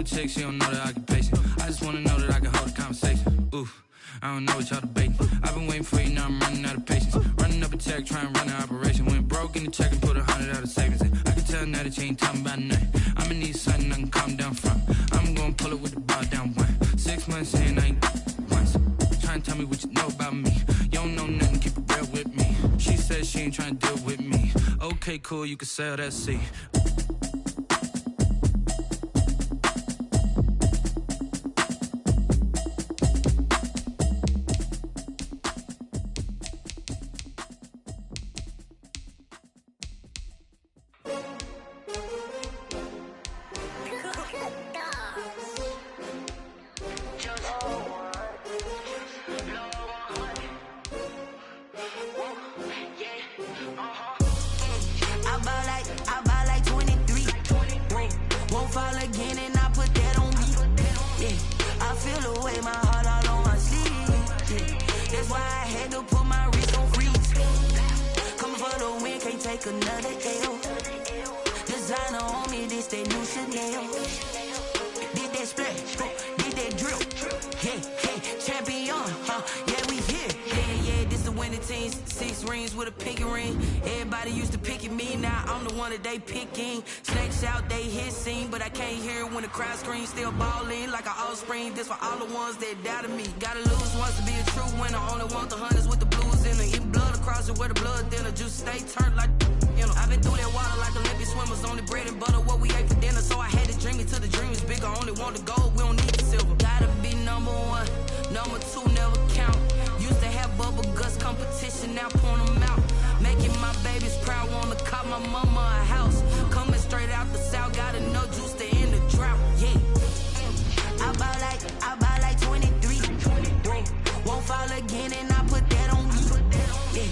chick, she don't know the occupation. I just wanna know that I can hold a conversation. Oof, I don't know what y'all debating. I've been waiting for you, now I'm running out of patience. Running up a check, trying to run an operation. Went broke in the check and put 100 out of savings in. I can tell now that you ain't talking about nothing. I'ma need something I can calm down from. I'm gonna pull it with the bar down one. 6 months in, I ain't once. Trying to tell me what you know about me. You don't know nothing, keep it real with me. She said she ain't trying to deal with me. Okay, cool, you can sell that seat. Still ballin' like an offspring. This for all the ones that doubted me. Gotta lose once to be a true winner. Only want the hunters with the blues in it. Eating blood across it where the blood thinner. Juice stay turned like you know. I've been through that water like Olympic swimmers. Only bread and butter what we ate for dinner. So I had to dream it till the dream is bigger. Only want the gold, we don't need the silver. Gotta be number one. Number two never count. Used to have bubble guts competition. Now point them out. Making my babies proud. Wanna cop my mama a house. Coming straight out the south. Gotta know juice to end the drought. Yeah. I buy like 23. Won't fall again and I put that on me. Yeah,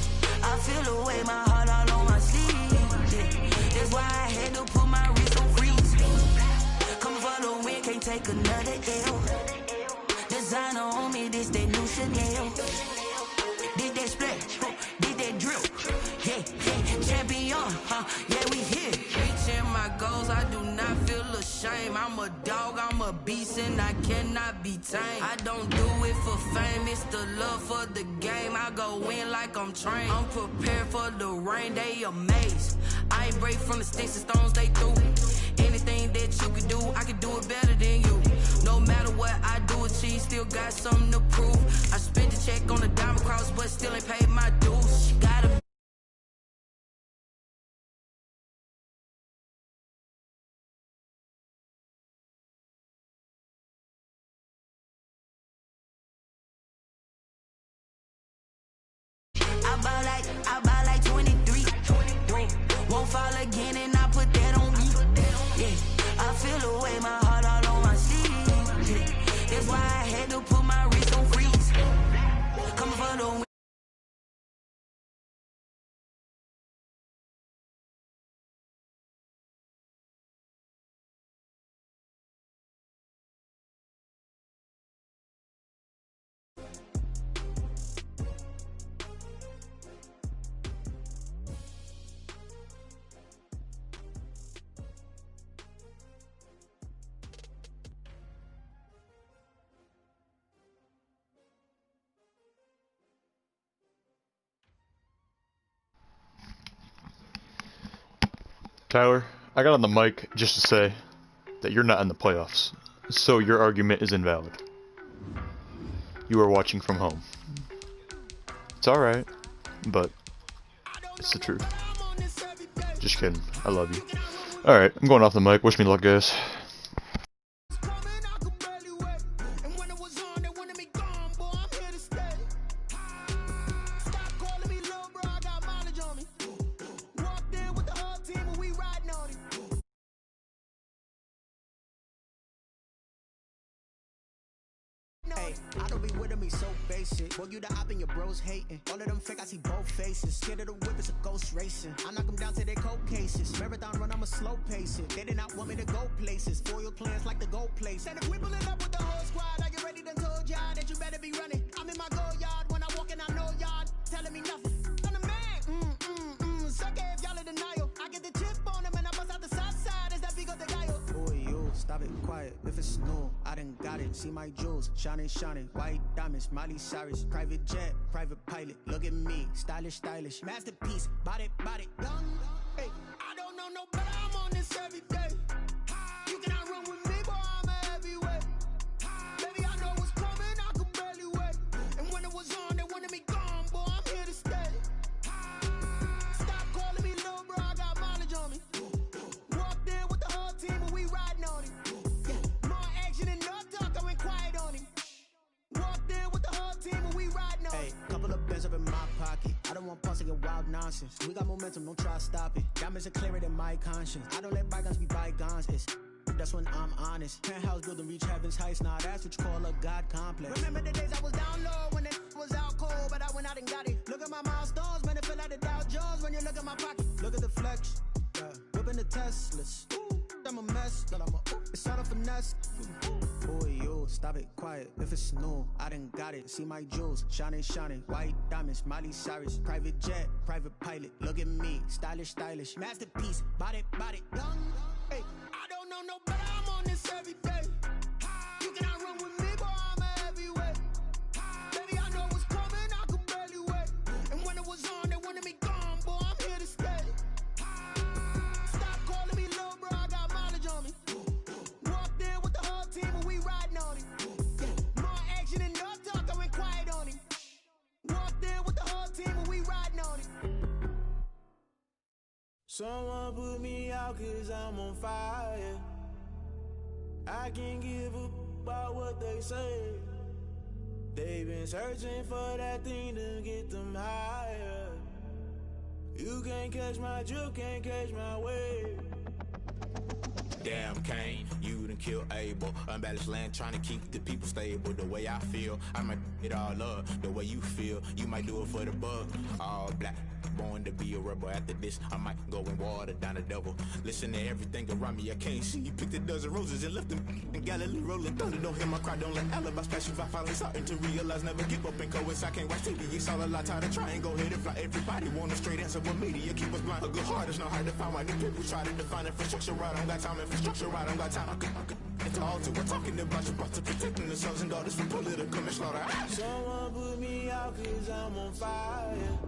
I feel the way my heart all on my sleeve. Yeah, that's why I had to put my wrist on freeze. Come for the win, can't take another L. Designer on me, this that new Chanel. Did that splash, did that drill. Yeah, champion, yeah, we here. Reaching my goals, I do not feel ashamed. I'm a dog, I'm a beast, and I cannot be tamed. I don't do it for fame, it's the love for the game. I go in like I'm trained. I'm prepared for the rain, they amazed. I ain't break from the sticks and stones they threw. Anything that you can do, I can do it better than you. No matter what I do achieve, still got something to prove. I spent the check on the diamond cross, but still ain't paid my dues. Gotta I buy like 23. Won't fall again and I put that on me. Yeah, I feel the way my heart all on my sleeve. Yeah, that's why I had to put my wrist on freeze. Coming for the win. Tyler, I got on the mic just to say that you're not in the playoffs, so your argument is invalid. You are watching from home. It's alright, but it's the truth. Just kidding. I love you. Alright, I'm going off the mic. Wish me luck, guys. Hey, I don't be with me so basic. Boy, you the op and your bros hating. All of them fake, I see both faces. Scared of the whip, it's a ghost racing. I knock them down to their cold cases. Marathon run, I'ma slow pace it. They did not want me to go places. Foil plans like the gold place. And if we pulling up with the whole squad, are you ready? Done told y'all that you better be running. I'm in my go yard when I walk in, I know y'all telling me nothing. I'm the man. Suck it if y'all in denial. I get the chip on them and I bust out the south side. Is that big of the guy? Boy, you stop it quiet. quiet if it's new. I done got it. See my jewels, shining, shining. White diamonds, Miley Cyrus. Private jet, private pilot. Look at me, stylish, stylish. Masterpiece, body, body, young. Hey, I don't know no better. I'm on this every day. You cannot run with me, boy. I'm a heavyweight. Baby, I know what's coming. I could barely wait. And when it was on, they wanted me gone, boy. I'm here to stay. Stop calling me little bro. I got mileage on me. Walked in with the whole team and we riding on him. Yeah. More action and no talk. I went quiet on him. Walked in with the whole team and we riding on him. Hey, couple of bands up in my pocket. I don't want pause to get wild nonsense. We got momentum, don't try to stop it. Diamonds are clearer than my conscience. I don't let bygones be bygones. That's when I'm honest. Penthouse building, reach heaven's heights. Nah, that's what you call a God complex. Remember the days I was down low when it was out cold, but I went out and got it. Look at my milestones, man, it feel like the Dow Jones when you look at my pocket. Look at the flex, yeah. Whipping the Teslas. I'm a mess, but it's all a finesse. Boy, you, stop it, quiet, if it's new. I done got it, see my jewels, shining, shining. White diamonds, Miley Cyrus. Private jet, private pilot. Look at me, stylish, stylish. Masterpiece, body, body, young. Hey, I don't know no better. I'm on this every day. You cannot run with me, boy. I'm a heavyweight. Baby, I know what's coming. I could barely wait. And when it was on, they wanted me gone, boy. I'm here to stay. Stop calling me little bro. I got mileage on me. Walked in with the whole team and we riding on him. Yeah. More action and no talk. I went quiet on him. Walked in with the whole team and we riding on him. Someone put me out 'cause I'm on fire. I can't give up about what they say. They've been searching for that thing to get them higher. You can't catch my drift, can't catch my wave. Damn Kane, you done killed Abel. Unbalanced land trying to keep the people stable. The way I feel, I might it all up. The way you feel, you might do it for the bug. All black, born to be a rebel. After this, I might go and water down the devil. Listen to everything around me, I can't see. Picked a dozen roses and left them in Galilee rolling thunder. Don't hear my cry, don't let alibis pass you. I finally starting to realize, never give up and coexist. I can't watch TV, it's all a lot. Tired of trying, go ahead and fly. Everybody want a straight answer, but media keep us blind. A good heart is not hard to find. Why new people try to define infrastructure right? I don't got time, infrastructure right? I don't got time. I could it's all to we're talking about your to protecting the sons and daughters from political manslaughter. Someone put me out 'cause I'm on fire.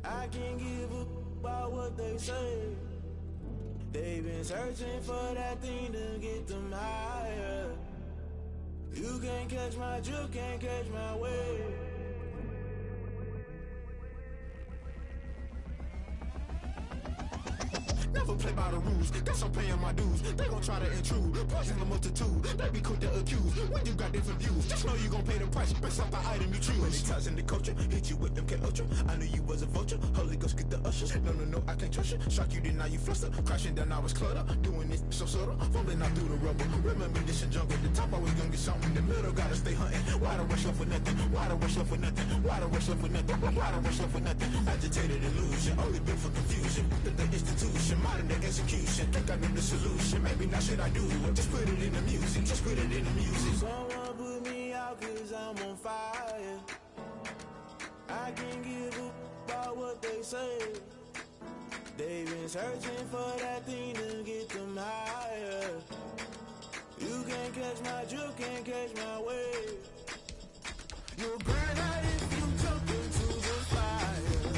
I can't give up about what they say. They've been searching for that thing to get them higher. You can't catch my drift, can't catch my wave. Never play by the rules, guess I'm paying my dues. They gon' try to intrude, poison the multitude. They be quick to accuse, when you got different views. Just know you gon' pay the price, based off the item you choose. Many times in the culture, hit you with MK Ultra. I knew you was a vulture, Holy Ghost get the ushers. No, I can't trust you. Shock you, then now you fluster. Crashing down, I was cluttered. Doing this so subtle, fumbling out through the rubble. Remember this in jungle, the top always gonna get something. In the middle, gotta stay hunting. Why the rush left with nothing? Why the rush left with nothing? Why the rush left with nothing? Why the rush left with nothing? Agitated illusion, only built for confusion. The institution, modern day execution. Think I know the solution. Maybe now should I do it? Just put it in the music. Just put it in the music. Someone put me out 'cause I'm on fire. I can't give up about what they say. They've been searching for that thing to get them higher. You can't catch my drift, can't catch my wave. You'll burn out if you jump into the fire.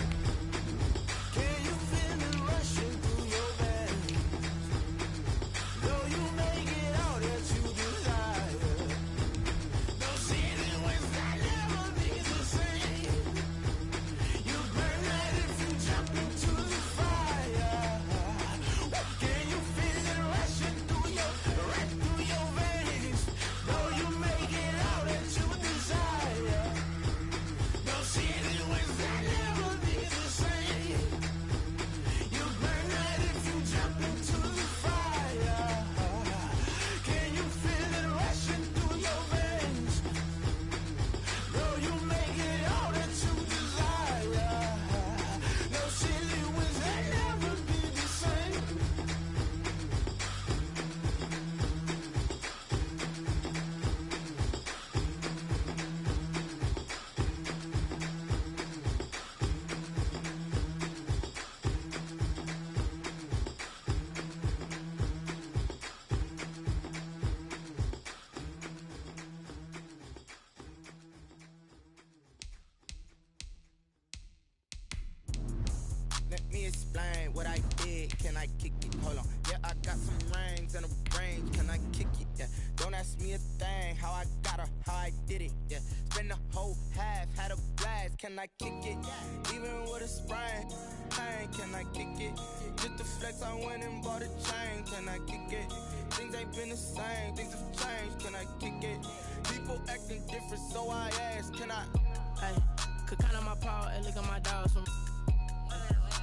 Can you feel it rushing through your veins? Though you make it all that you desire. No season wins that never be the same. You burn out if you jump into the fire. Can you feel it rushing through your veins? Though you make it all that you desire. explain what I did. Can I kick it? Hold on. Yeah, I got some rings and a range. Can I kick it? Yeah. Don't ask me a thing. How I got her, how I did it. Yeah. Spend the whole half, had a blast. Can I kick it? Even with a sprain. Pain, can I kick it? Just to flex, I went and bought a chain. Can I kick it? Things ain't been the same. Things have changed. Can I kick it? People acting different, so I ask. Can I? Hey, could count on my power and look at my dogs from.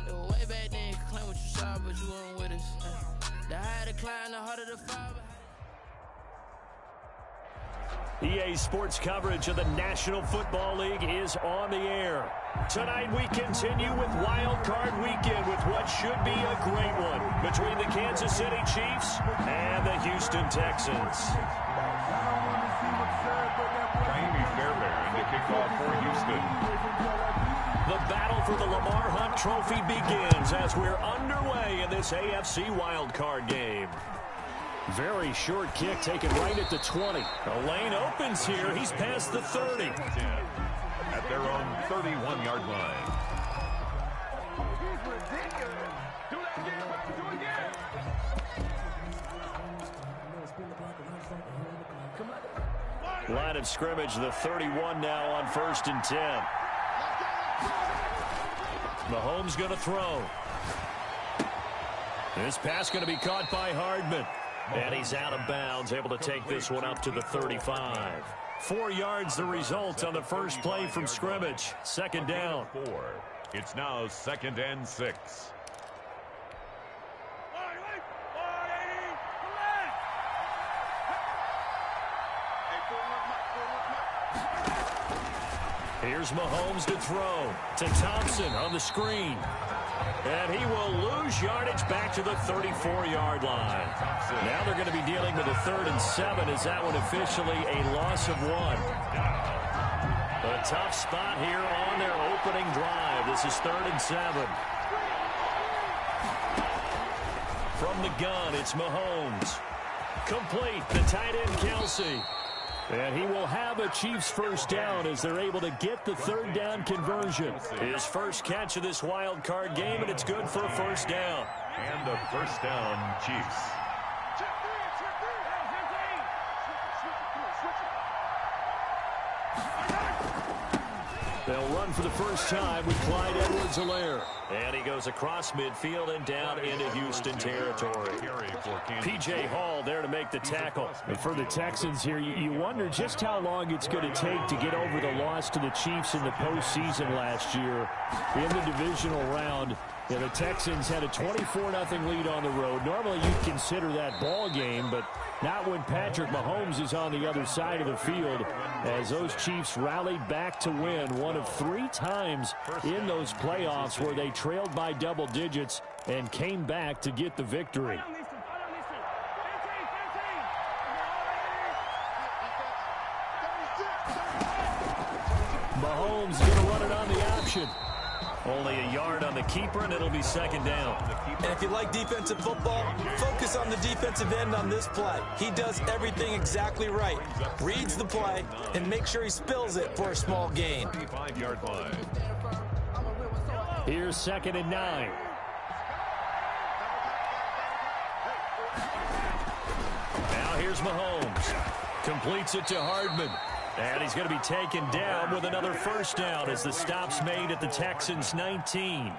It was way back then, could claim what you saw, but you weren't with us. The higher the climb, the harder the fall. EA Sports coverage of the National Football League is on the air. Tonight we continue with Wild Card Weekend with what should be a great one between the Kansas City Chiefs and the Houston Texans. Amy Fairbairn to kick off for Houston. The battle for the Lamar Hunt Trophy begins as we're underway in this AFC Wild Card game. Very short kick taken right at the 20. The lane opens here. He's past the 30. At their own 31-yard line. Line of scrimmage, the 31 now on 1st and 10. Mahomes going to throw. This pass going to be caught by Hardman. And he's out of bounds, able to take this one up to the 35. 4 yards the result on the first play from scrimmage. Second down. It's now 2nd and 6. Here's Mahomes to throw to Thompson on the screen. And he will lose yardage back to the 34-yard line. Now they're going to be dealing with a 3rd and 7. Is that one officially a loss of 1? A tough spot here on their opening drive. This is 3rd and 7. From the gun, it's Mahomes. Complete, the tight end, Kelsey. And he will have a Chiefs first down as they're able to get the 3rd down conversion. His first catch of this wild card game, and it's good for a first down. And the first down, Chiefs. They'll run for the first time with Clyde Edwards-Helaire. And he goes across midfield and down into Houston territory. P.J. Hall there to make the tackle. And for the Texans here, you wonder just how long it's going to take to get over the loss to the Chiefs in the postseason last year in the divisional round. Yeah, the Texans had a 24-0 lead on the road. Normally you'd consider that ball game, but not when Patrick Mahomes is on the other side of the field, as those Chiefs rallied back to win one of 3 times in those playoffs where they trailed by double digits and came back to get the victory. Mahomes going to run it on the option. Only a yard on the keeper, and it'll be second down. And if you like defensive football, focus on the defensive end on this play. He does everything exactly right. Reads the play and make sure he spills it for a small gain. 35-yard line. Here's 2nd and 9. Now here's Mahomes. Completes it to Hardman. And he's going to be taken down with another first down as the stop's made at the Texans' 19.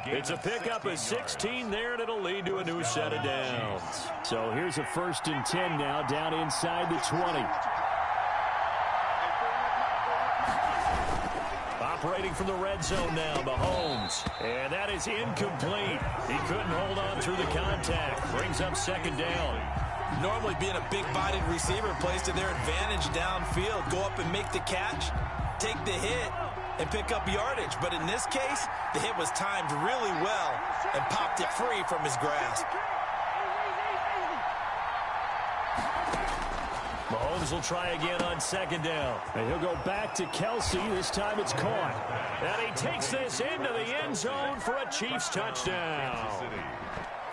It's a pickup of 16 there, and it'll lead to a new set of downs. So here's a 1st and 10 now, down inside the 20. Operating from the red zone now, Mahomes. And that is incomplete. He couldn't hold on through the contact. Brings up second down. Normally being a big-bodied receiver plays to their advantage downfield. Go up and make the catch, take the hit, and pick up yardage. But in this case, the hit was timed really well and popped it free from his grasp. Mahomes will try again on second down. And he'll go back to Kelsey. This time it's caught. And he takes this into the end zone for a Chiefs touchdown.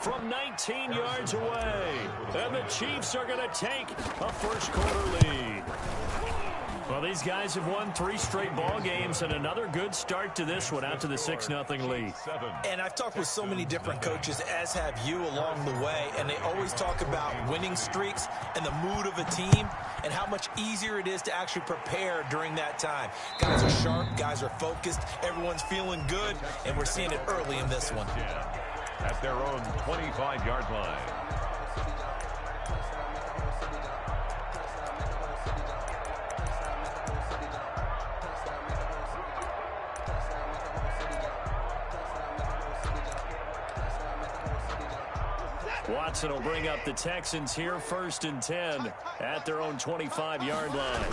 From 19 yards away. And the Chiefs are going to take a first quarter lead. Well, these guys have won 3 straight ball games and another good start to this one, out to the 6-0 lead. And I've talked with so many different coaches, as have you, along the way, and they always talk about winning streaks and the mood of a team and how much easier it is to actually prepare during that time. Guys are sharp, guys are focused, everyone's feeling good, and we're seeing it early in this one. At their own 25-yard line. Watson will bring up the Texans here, 1st and 10 at their own 25-yard line.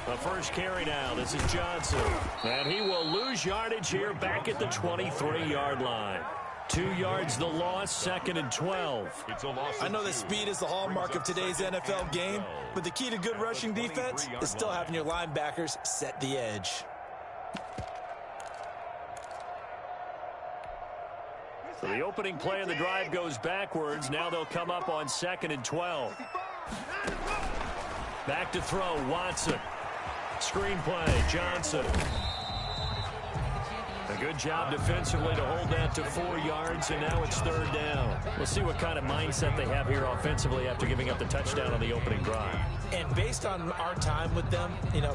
The first carry now. This is Johnson. And he will lose yardage here back at the 23-yard line. 2 yards the loss, 2nd and 12. I know that speed is the hallmark of today's NFL game, but the key to good rushing defense is still having your linebackers set the edge. So the opening play of the drive goes backwards. Now they'll come up on 2nd and 12. Back to throw, Watson. Screen play, Johnson. A good job defensively to hold that to 4 yards, and now it's 3rd down. We'll see what kind of mindset they have here offensively after giving up the touchdown on the opening drive. And based on our time with them,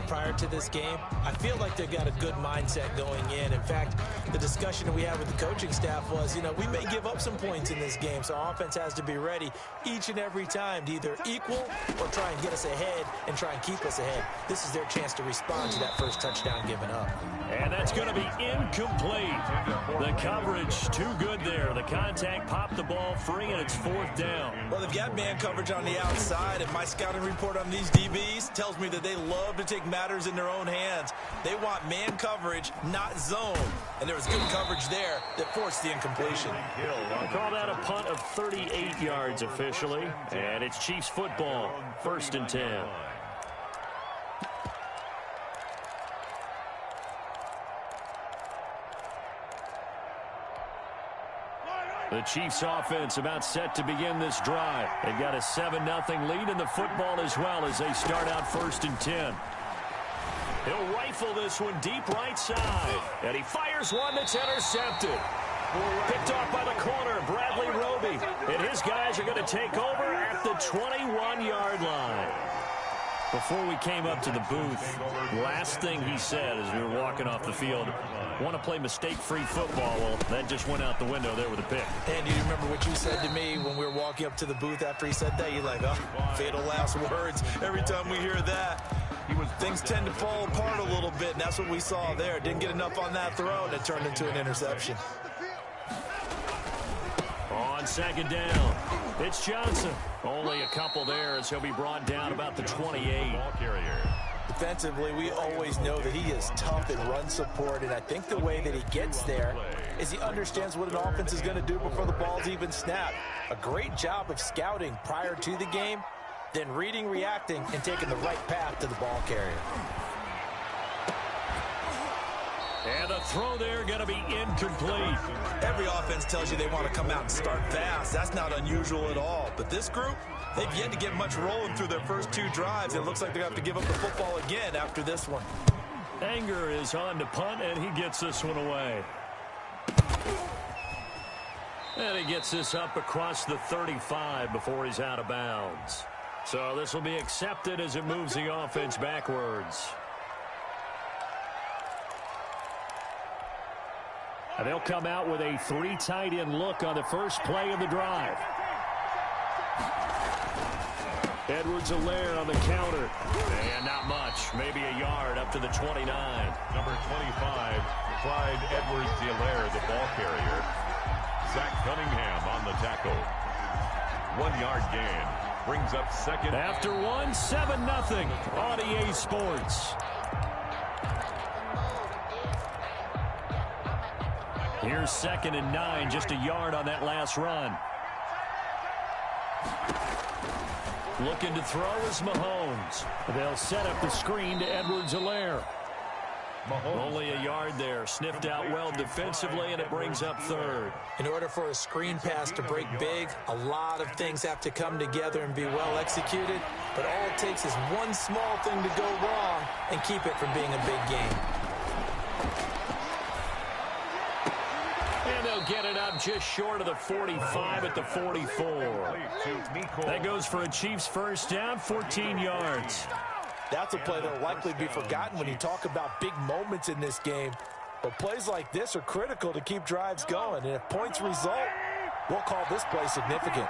prior to this game, I feel like they've got a good mindset going in. In fact, the discussion that we had with the coaching staff was, we may give up some points in this game, so our offense has to be ready each and every time to either equal or try and get us ahead and try and keep us ahead. This is their chance to respond to that first touchdown given up. And that's going to be incomplete. The coverage too good there. The contact popped the ball free, and it's 4th down. Well, they've got man coverage on the outside, and my scouting report on these DBs tells me that they love to take matters in their own hands. They want man coverage, not zone. And there was good coverage there that forced the incompletion. I'll call that a punt of 38 yards officially. And it's Chiefs football, 1st and 10. The Chiefs offense about set to begin this drive. They've got a 7-0 lead in the football as well as they start out 1st and 10. He'll rifle this one deep right side. And he fires one that's intercepted. Picked off by the corner, Bradley Roby. And his guys are going to take over at the 21-yard line. Before we came up to the booth, last thing he said as we were walking off the field, want to play mistake-free football. Well, that just went out the window there with a pick. And do you remember what you said to me when we were walking up to the booth after he said that? You're like, oh, fatal last words. Every time we hear that, things tend to fall apart a little bit, and that's what we saw there. Didn't get enough on that throw, and it turned into an interception. On 2nd down, it's Johnson. Only a couple there as he'll be brought down about the 28. Ball carrier. Defensively, we always know that he is tough in run support, and I think the way that he gets there is he understands what an offense is going to do before the ball's even snapped. A great job of scouting prior to the game, then reading, reacting, and taking the right path to the ball carrier. And the throw there going to be incomplete. Every offense tells you they want to come out and start fast. That's not unusual at all. But this group, they've yet to get much rolling through their first 2 drives. It looks like they're going to have to give up the football again after this one. Anger is on to punt, and he gets this one away. And he gets this up across the 35 before he's out of bounds. So this will be accepted as it moves the offense backwards. And they'll come out with a 3 tight end look on the first play of the drive. Edwards-Helaire on the counter. And not much. Maybe a yard up to the 29. Number 25, Clyde Edwards-Helaire, the ball carrier. Zach Cunningham on the tackle. 1-yard gain. Brings up 2nd. After 1, 7-0 on EA Sports. Here's 2nd and 9, just a yard on that last run. Looking to throw is Mahomes. They'll set up the screen to Edwards-Helaire. Only a yard there. Sniffed out well defensively, and it brings up 3rd. In order for a screen pass to break big, a lot of things have to come together and be well executed. but all it takes is one small thing to go wrong and keep it from being a big game. And they'll get it up just short of the 45 at the 44. That goes for a Chiefs first down, 14 yards. That's a play that will likely be forgotten when you talk about big moments in this game. But plays like this are critical to keep drives going. And if points result, we'll call this play significant.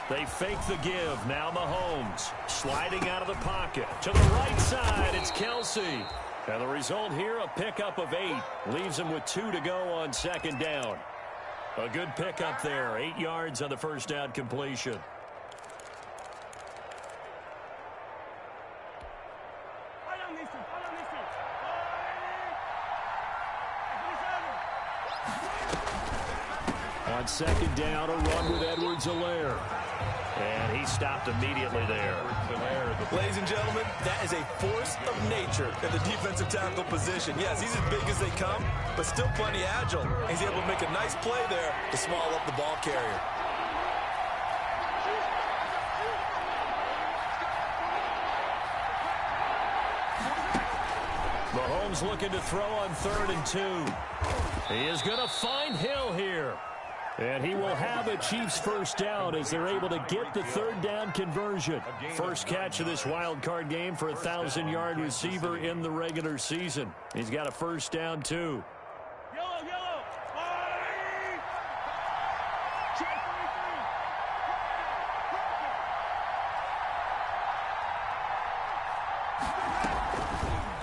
They fake the give. Now Mahomes sliding out of the pocket. To the right side, it's Kelsey. And the result here, a pickup of 8. Leaves him with 2 to go on second down. A good pickup there. 8 yards on the first down completion. On second down, a run with Edwards-Helaire. And he stopped immediately there. Ladies and gentlemen, that is a force of nature in the defensive tackle position. Yes, he's as big as they come, but still plenty agile. He's able to make a nice play there to swallow up the ball carrier. Mahomes looking to throw on 3rd and 2. He is going to find Hill here. And he will have a Chiefs first down as they're able to get the 3rd down conversion. First catch of this wild card game for a 1,000-yard receiver in the regular season. He's got a first down, too.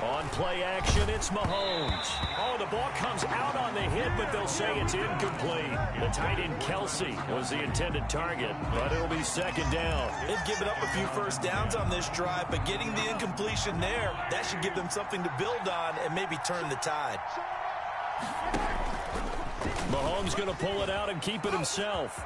On play action, it's Mahomes. Oh, the ball comes out on the hit, but they'll say it's incomplete. The tight end Kelsey was the intended target, but it'll be second down. They've given up a few first downs on this drive, but getting the incompletion there, that should give them something to build on and maybe turn the tide. Mahomes going to pull it out and keep it himself.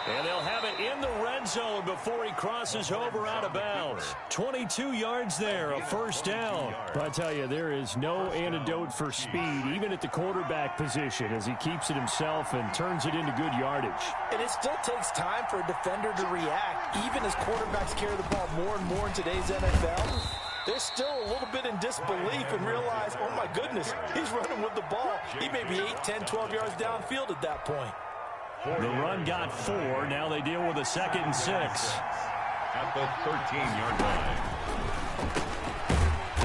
And they'll have it in the red zone before he crosses over out of bounds. 22 yards there, a first down. But I tell you, there is no antidote for speed, even at the quarterback position, as he keeps it himself and turns it into good yardage. And it still takes time for a defender to react, even as quarterbacks carry the ball more and more in today's NFL. They're still a little bit in disbelief and realize, oh my goodness, he's running with the ball. He may be 8, 10, 12 yards downfield at that point. The run got 4. Now they deal with a 2nd and 6. At the 13-yard line.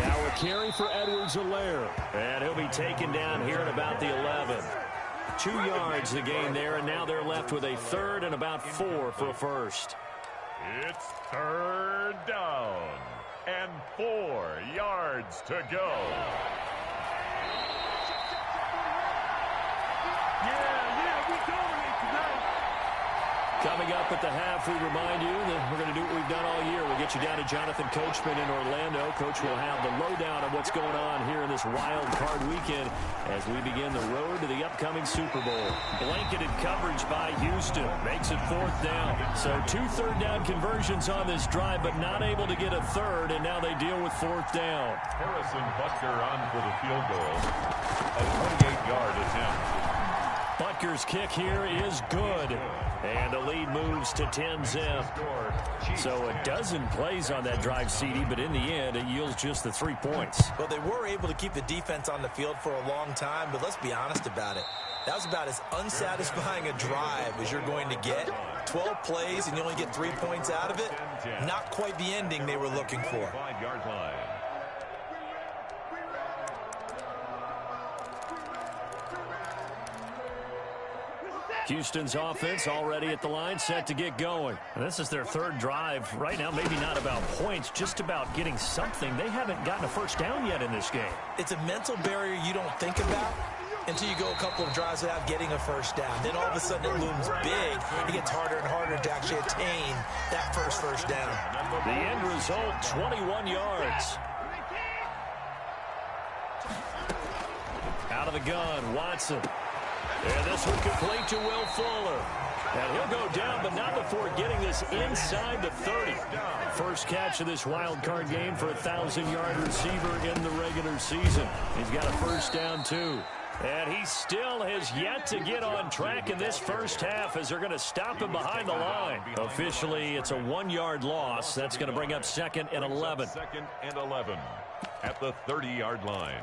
Now a carry for Edwards-Helaire. And he'll be taken down here at about the 11. 2 yards the gain there, and now they're left with a 3rd and about 4 for a first. It's 3rd down and 4 yards to go. Coming up at the half, we remind you that we're going to do what we've done all year. We'll get you down to Jonathan Coachman in Orlando. Coach will have the lowdown of what's going on here in this wild card weekend as we begin the road to the upcoming Super Bowl. Blanketed coverage by Houston makes it 4th down. So 2 third-down conversions on this drive, but not able to get a 3rd, and now they deal with 4th down. Harrison Butker on for the field goal. A 28-yard attempt. Butker's kick here is good. And the lead moves to 10-zip. So a dozen plays on that drive, CD, but in the end, it yields just the 3 points. Well, they were able to keep the defense on the field for a long time, but let's be honest about it. That was about as unsatisfying a drive as you're going to get. 12 plays and you only get 3 points out of it. Not quite the ending they were looking for. 5-yard line. Houston's offense already at the line, set to get going. And this is their 3rd drive. Right now, maybe not about points, just about getting something. They haven't gotten a first down yet in this game. It's a mental barrier you don't think about until you go a couple of drives without getting a first down. Then all of a sudden it looms big. It gets harder and harder to actually attain that first down. The end result, 21 yards. Out of the gun, Watson. And this one complete to Will Fuller. And he'll go down, but not before getting this inside the 30. First catch of this wild card game for a 1,000-yard receiver in the regular season. He's got a first down, too. And he still has yet to get on track in this first half as they're going to stop him behind the line. Officially, it's a 1-yard loss. That's going to bring up 2nd and 11. 2nd and 11 at the 30-yard line.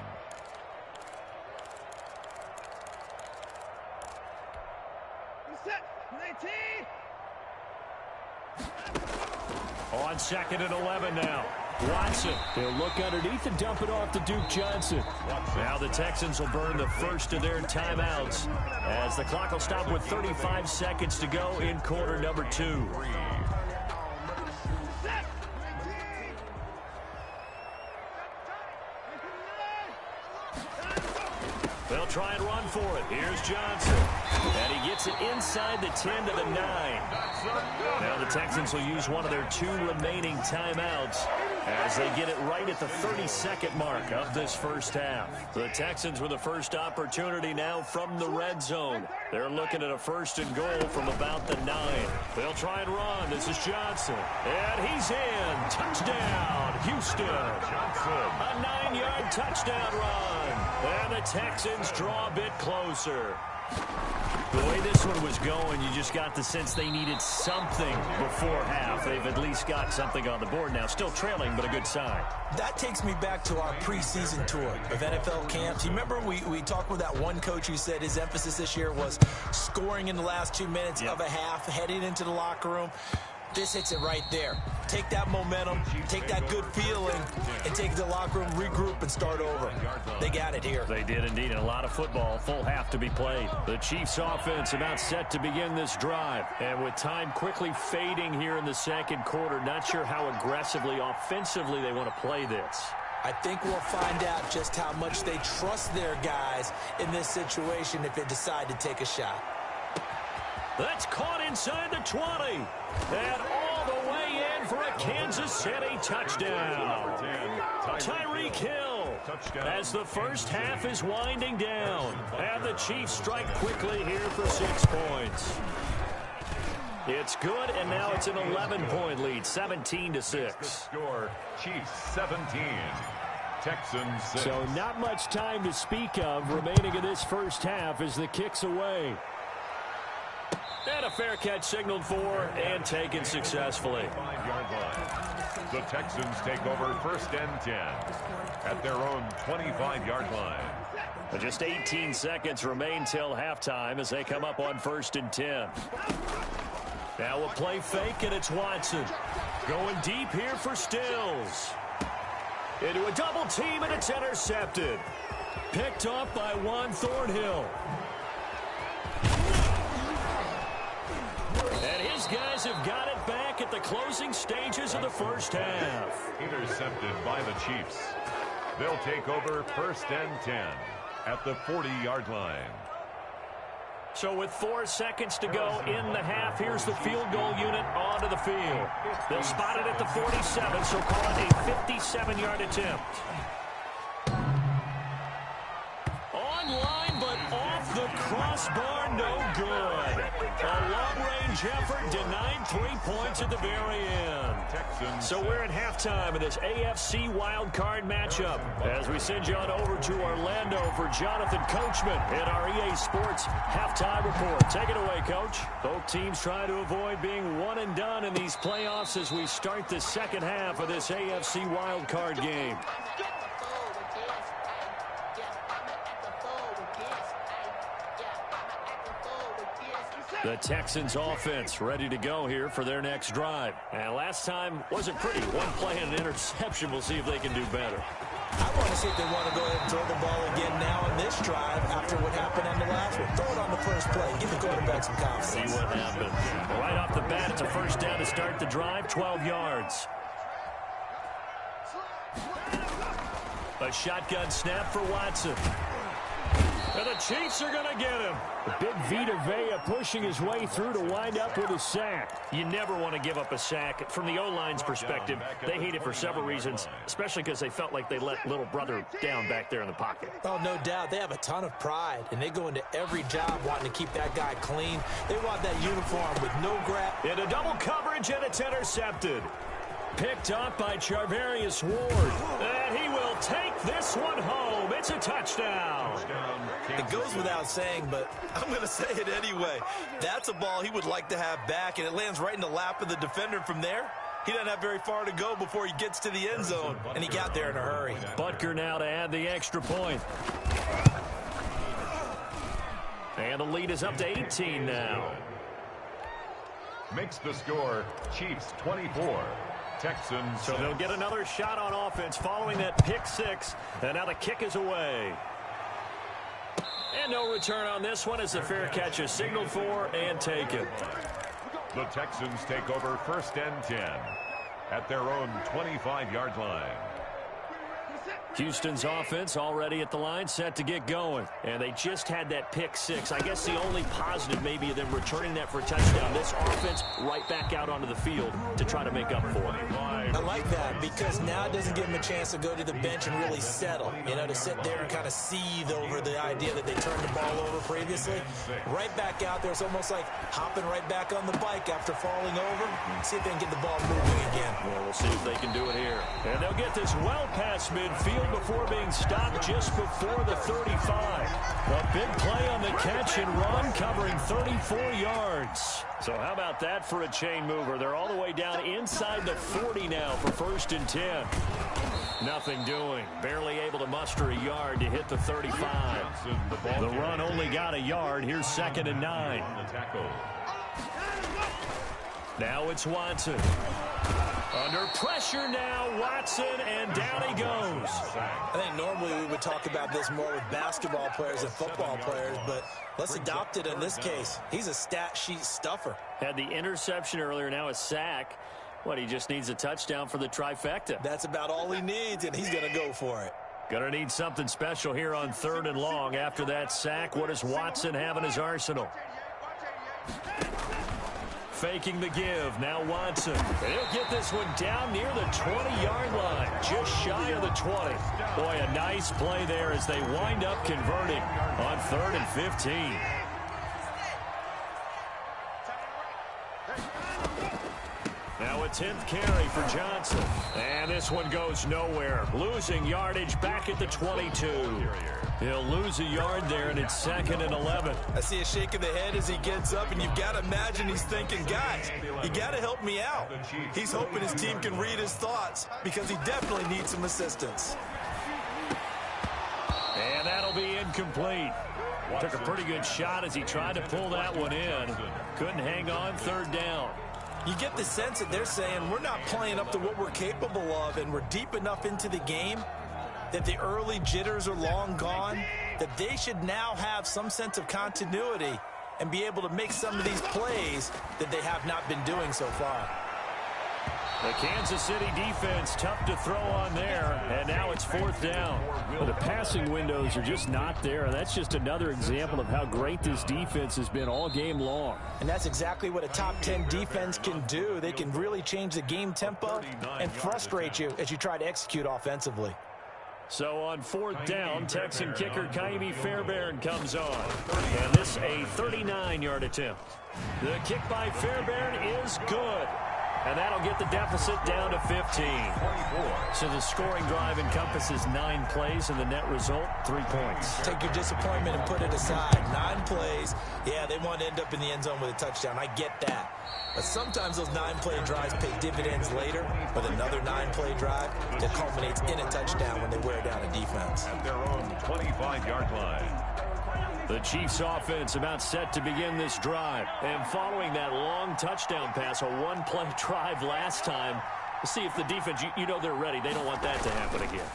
On 2nd and 11 now. Watson, he'll look underneath and dump it off to Duke Johnson. Now the Texans will burn the first of their timeouts as the clock will stop with 35 seconds to go in quarter number 2. They'll try and run for it. Here's Johnson. And he gets it inside the 10 to the 9. Now the Texans will use one of their 2 remaining timeouts as they get it right at the 30-second mark of this first half. The Texans with the first opportunity now from the red zone. They're looking at a 1st and goal from about the 9. They'll try and run. This is Johnson. And he's in. Touchdown, Houston. Johnson. A 9-yard touchdown run. And the Texans draw a bit closer. The way this one was going, you just got the sense they needed something before half. They've at least got something on the board now. Still trailing, but a good sign. That takes me back to our preseason tour of NFL camps. You remember we talked with that one coach who said his emphasis this year was scoring in the last 2 minutes of a half, heading into the locker room. This hits it right there. Take that momentum, take that good feeling, and take it to the locker room, regroup, and start over. They got it here. They did indeed, and a lot of football, full half to be played. The Chiefs offense about set to begin this drive. And with time quickly fading here in the second quarter, not sure how aggressively, offensively they want to play this. I think we'll find out just how much they trust their guys in this situation if they decide to take a shot. That's caught inside the 20. And all the way in for a Kansas City touchdown. Tyreek Hill as the first half is winding down. And the Chiefs strike quickly here for 6 points. It's good, and now it's an 11-point lead, 17-6. Score, Chiefs 17. Texans 6. So not much time to speak of remaining in this first half as the kick's away. And a fair catch signaled for and taken successfully. 5-yard line. The Texans take over 1st and 10 at their own 25-yard line. Just 18 seconds remain till halftime as they come up on 1st and 10. Now we'll play fake, and it's Watson. Going deep here for Stills. Into a double team, and it's intercepted. Picked off by Juan Thornhill. And his guys have got it back at the closing stages of the first half. Intercepted by the Chiefs. They'll take over 1st and 10 at the 40-yard line. So with 4 seconds to go in the half, here's the field goal unit onto the field. They'll spot it at the 47, so call it a 57-yard attempt. Online, but off the crossbar, no good. A long-range effort denied 3 points at the very end. So we're at halftime of this AFC wildcard matchup as we send you on over to Orlando for Jonathan Coachman in our EA Sports halftime report. Take it away, Coach. Both teams try to avoid being one and done in these playoffs as we start the second half of this AFC wildcard game. The Texans offense ready to go here for their next drive. And last time wasn't pretty. One play and an interception. We'll see if they can do better. I want to see if they want to go ahead and throw the ball again now on this drive after what happened on the last one. Throw it on the first play. Give the quarterback some confidence. See what happens. Right off the bat, it's a 1st down to start the drive, 12 yards. A shotgun snap for Watson. And the Chiefs are going to get him. Big Vita Vea pushing his way through to wind up with a sack. You never want to give up a sack. From the O-line's perspective, they hate it for several reasons, especially because they felt like they let little brother down back there in the pocket. Oh, no doubt. They have a ton of pride, and they go into every job wanting to keep that guy clean. They want that uniform with no grab. Into double coverage, and it's intercepted. Picked up by Charvarius Ward. And he will take this one home. That's a touchdown. It goes without saying, but I'm going to say it anyway. That's a ball he would like to have back, and it lands right in the lap of the defender. From there, he doesn't have very far to go before he gets to the end zone, and he got there in a hurry. Butker now to add the extra point. And the lead is up to 18 now. Makes the score Chiefs 24. Texans. So they'll get another shot on offense following that pick six. And now the kick is away. And no return on this one as the fair catch is signaled for and taken. The Texans take over 1st and 10 at their own 25-yard line. Houston's offense already at the line, set to get going. And they just had that pick six. I guess the only positive maybe of them returning that for a touchdown. This offense right back out onto the field to try to make up for it. I like that because now it doesn't give them a chance to go to the bench and really settle. You know, to sit there and kind of seethe over the idea that they turned the ball over previously. Right back out there. It's almost like hopping right back on the bike after falling over. See if they can get the ball moving again. Well, we'll see if they can do it here. And they'll get this well past midfield before being stopped just before the 35. A big play on the catch and run covering 34 yards. So how about that for a chain mover? They're all the way down inside the 40 now for 1st and 10. Nothing doing. Barely able to muster a yard to hit the 35. The run only got a yard. Here's 2nd and 9. Now it's Watson. Under pressure now, Watson, and down he goes. I think normally we would talk about this more with basketball players and football players, but let's adopt it in this case. He's a stat sheet stuffer. Had the interception earlier, now a sack. What, he just needs a touchdown for the trifecta. That's about all he needs, and he's going to go for it. Going to need something special here on 3rd and long. After that sack, what does Watson have in his arsenal? Faking the give. Now Watson. He'll get this one down near the 20-yard line. Just shy of the 20. Boy, a nice play there as they wind up converting on 3rd and 15. Now a 10th carry for Johnson. And this one goes nowhere. Losing yardage back at the 22. He'll lose a yard there, and it's 2nd and 11. I see a shake of the head as he gets up, and you've got to imagine he's thinking, guys, you got to help me out. He's hoping his team can read his thoughts because he definitely needs some assistance. And that'll be incomplete. Took a pretty good shot as he tried to pull that one in. Couldn't hang on 3rd down. You get the sense that they're saying we're not playing up to what we're capable of, and we're deep enough into the game that the early jitters are long gone, that they should now have some sense of continuity and be able to make some of these plays that they have not been doing so far. The Kansas City defense tough to throw on there, and now it's 4th down. But the passing windows are just not there, and that's just another example of how great this defense has been all game long. And that's exactly what a top 10 defense can do. They can really change the game tempo and frustrate you as you try to execute offensively. So on 4th down, Texan kicker Kaimi Fairbairn comes on. And this a 39-yard attempt. The kick by Fairbairn is good. And that'll get the deficit down to 15. So the scoring drive encompasses 9 plays, and the net result, 3 points. Take your disappointment and put it aside. 9 plays. Yeah, they want to end up in the end zone with a touchdown. I get that. But sometimes those 9-play drives pay dividends later with another 9-play drive that culminates in a touchdown when they wear down a defense. At their own 25-yard line. The Chiefs offense about set to begin this drive. And following that long touchdown pass, a 1-play drive last time, we'll see if the defense, you know they're ready. They don't want that to happen again.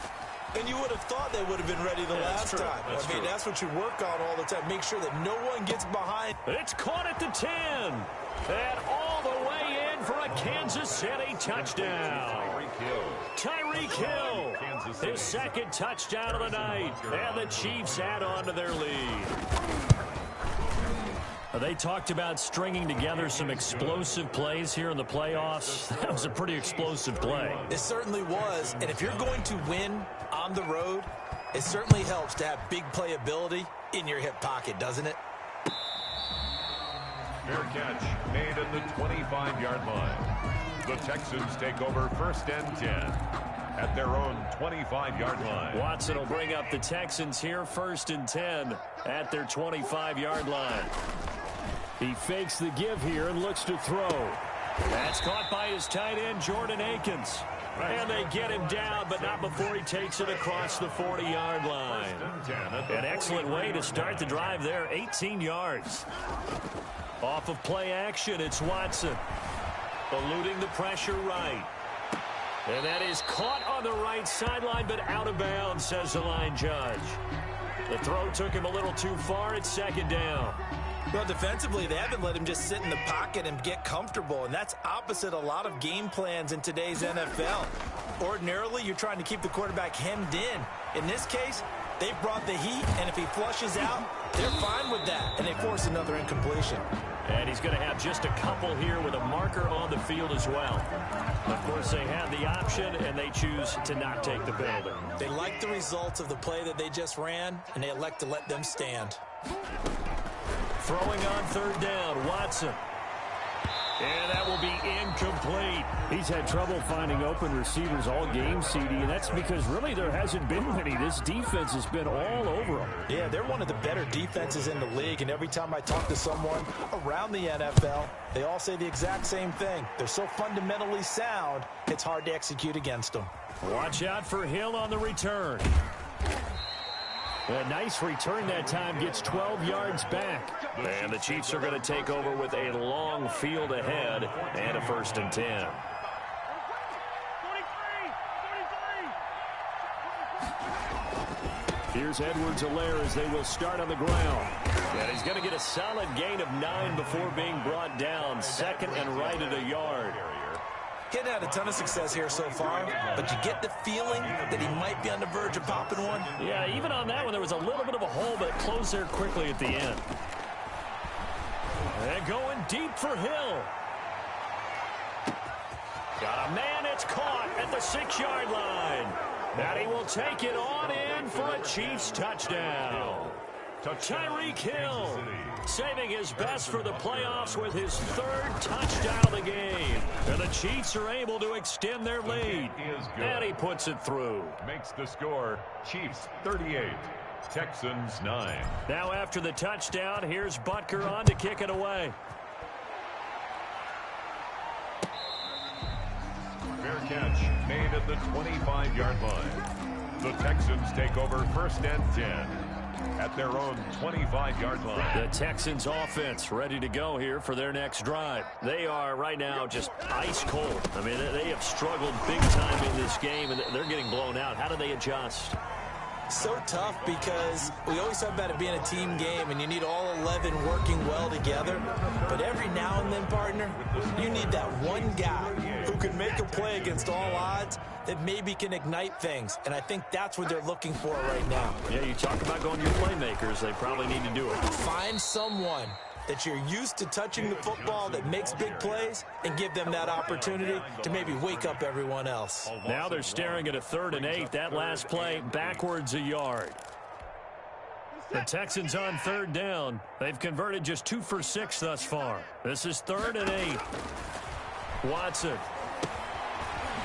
And you would have thought they would have been ready the last time. I mean, that's what you work on all the time. Make sure that no one gets behind. It's caught at the 10. And all the way in for a Kansas City touchdown. Tyreek Hill, his 2nd touchdown of the night. And the Chiefs add on to their lead. They talked about stringing together some explosive plays here in the playoffs. That was a pretty explosive play. It certainly was. And if you're going to win on the road, it certainly helps to have big playability in your hip pocket, doesn't it? Fair catch made at the 25-yard line. The Texans take over 1st and 10 at their own 25-yard line. Watson will bring up the Texans here, 1st and 10 at their 25-yard line. He fakes the give here and looks to throw. That's caught by his tight end, Jordan Akins. And they get him down, but not before he takes it across the 40-yard line. An excellent way to start the drive there, 18 yards. Off of play action, it's Watson. Eluding the pressure right. And that is caught on the right sideline, but out of bounds, says the line judge. The throw took him a little too far. It's 2nd down. Well, defensively, they haven't let him just sit in the pocket and get comfortable, and that's opposite a lot of game plans in today's NFL. Ordinarily, you're trying to keep the quarterback hemmed in. In this case, they've brought the heat, and if he flushes out, they're fine with that, and they force another incompletion. And he's going to have just a couple here with a marker on the field as well. Of course, they have the option, and they choose to not take the penalty. They like the results of the play that they just ran, and they elect to let them stand. Throwing on 3rd down, Watson. And that will be incomplete. He's had trouble finding open receivers all game, CD, and that's because really there hasn't been many. This defense has been all over them. Yeah, they're one of the better defenses in the league, and every time I talk to someone around the NFL, they all say the exact same thing. They're so fundamentally sound, it's hard to execute against them. Watch out for Hill on the return. A nice return that time, gets 12 yards back. And the Chiefs are going to take over with a long field ahead and a 1st and 10. Here's Edwards-Helaire as they will start on the ground. And he's going to get a solid gain of 9 before being brought down. 2nd and right at a yard. Hitting had a ton of success here so far, but you get the feeling that he might be on the verge of popping one. Yeah, even on that one, there was a little bit of a hole, but it closed there quickly at the end. And going deep for Hill. Got a man, it's caught at the 6-yard line. And he will take it on in for a Chiefs touchdown. Tyreek Hill saving his best for the playoffs with his 3rd touchdown of the game. And the Chiefs are able to extend their lead. And he puts it through. Makes the score Chiefs 38, Texans 9. Now after the touchdown, here's Butker on to kick it away. Fair catch made at the 25-yard line. The Texans take over 1st and 10. At their own 25-yard line. The Texans offense ready to go here for their next drive. They are right now just ice cold. I mean, they have struggled big time in this game, and they're getting blown out. How do they adjust? So tough because we always talk about it being a team game and you need all 11 working well together. But every now and then, partner, you need that one guy who can make a play against all odds that maybe can ignite things. And I think that's what they're looking for right now. Yeah, you talk about going to your playmakers. They probably need to do it. Find someone that you're used to touching the football that makes big plays and give them that opportunity to maybe wake up everyone else. Now they're staring at a 3rd and 8. That last play backwards a yard. The Texans on 3rd down. They've converted just 2 for 6 thus far. This is 3rd and 8. Watson.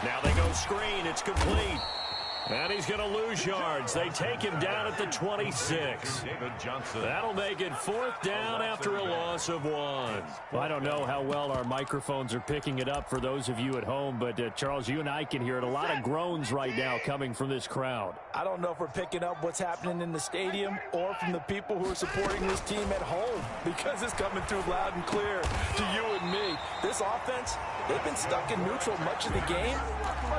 Now they go screen. It's complete. And he's going to lose yards. They take him down at the 26. That'll make it 4th down after a loss of 1. Well, I don't know how well our microphones are picking it up for those of you at home, but Charles, you and I can hear it. A lot of groans right now coming from this crowd. I don't know if we're picking up what's happening in the stadium or from the people who are supporting this team at home, because it's coming through loud and clear to you and me. This offense, they've been stuck in neutral much of the game,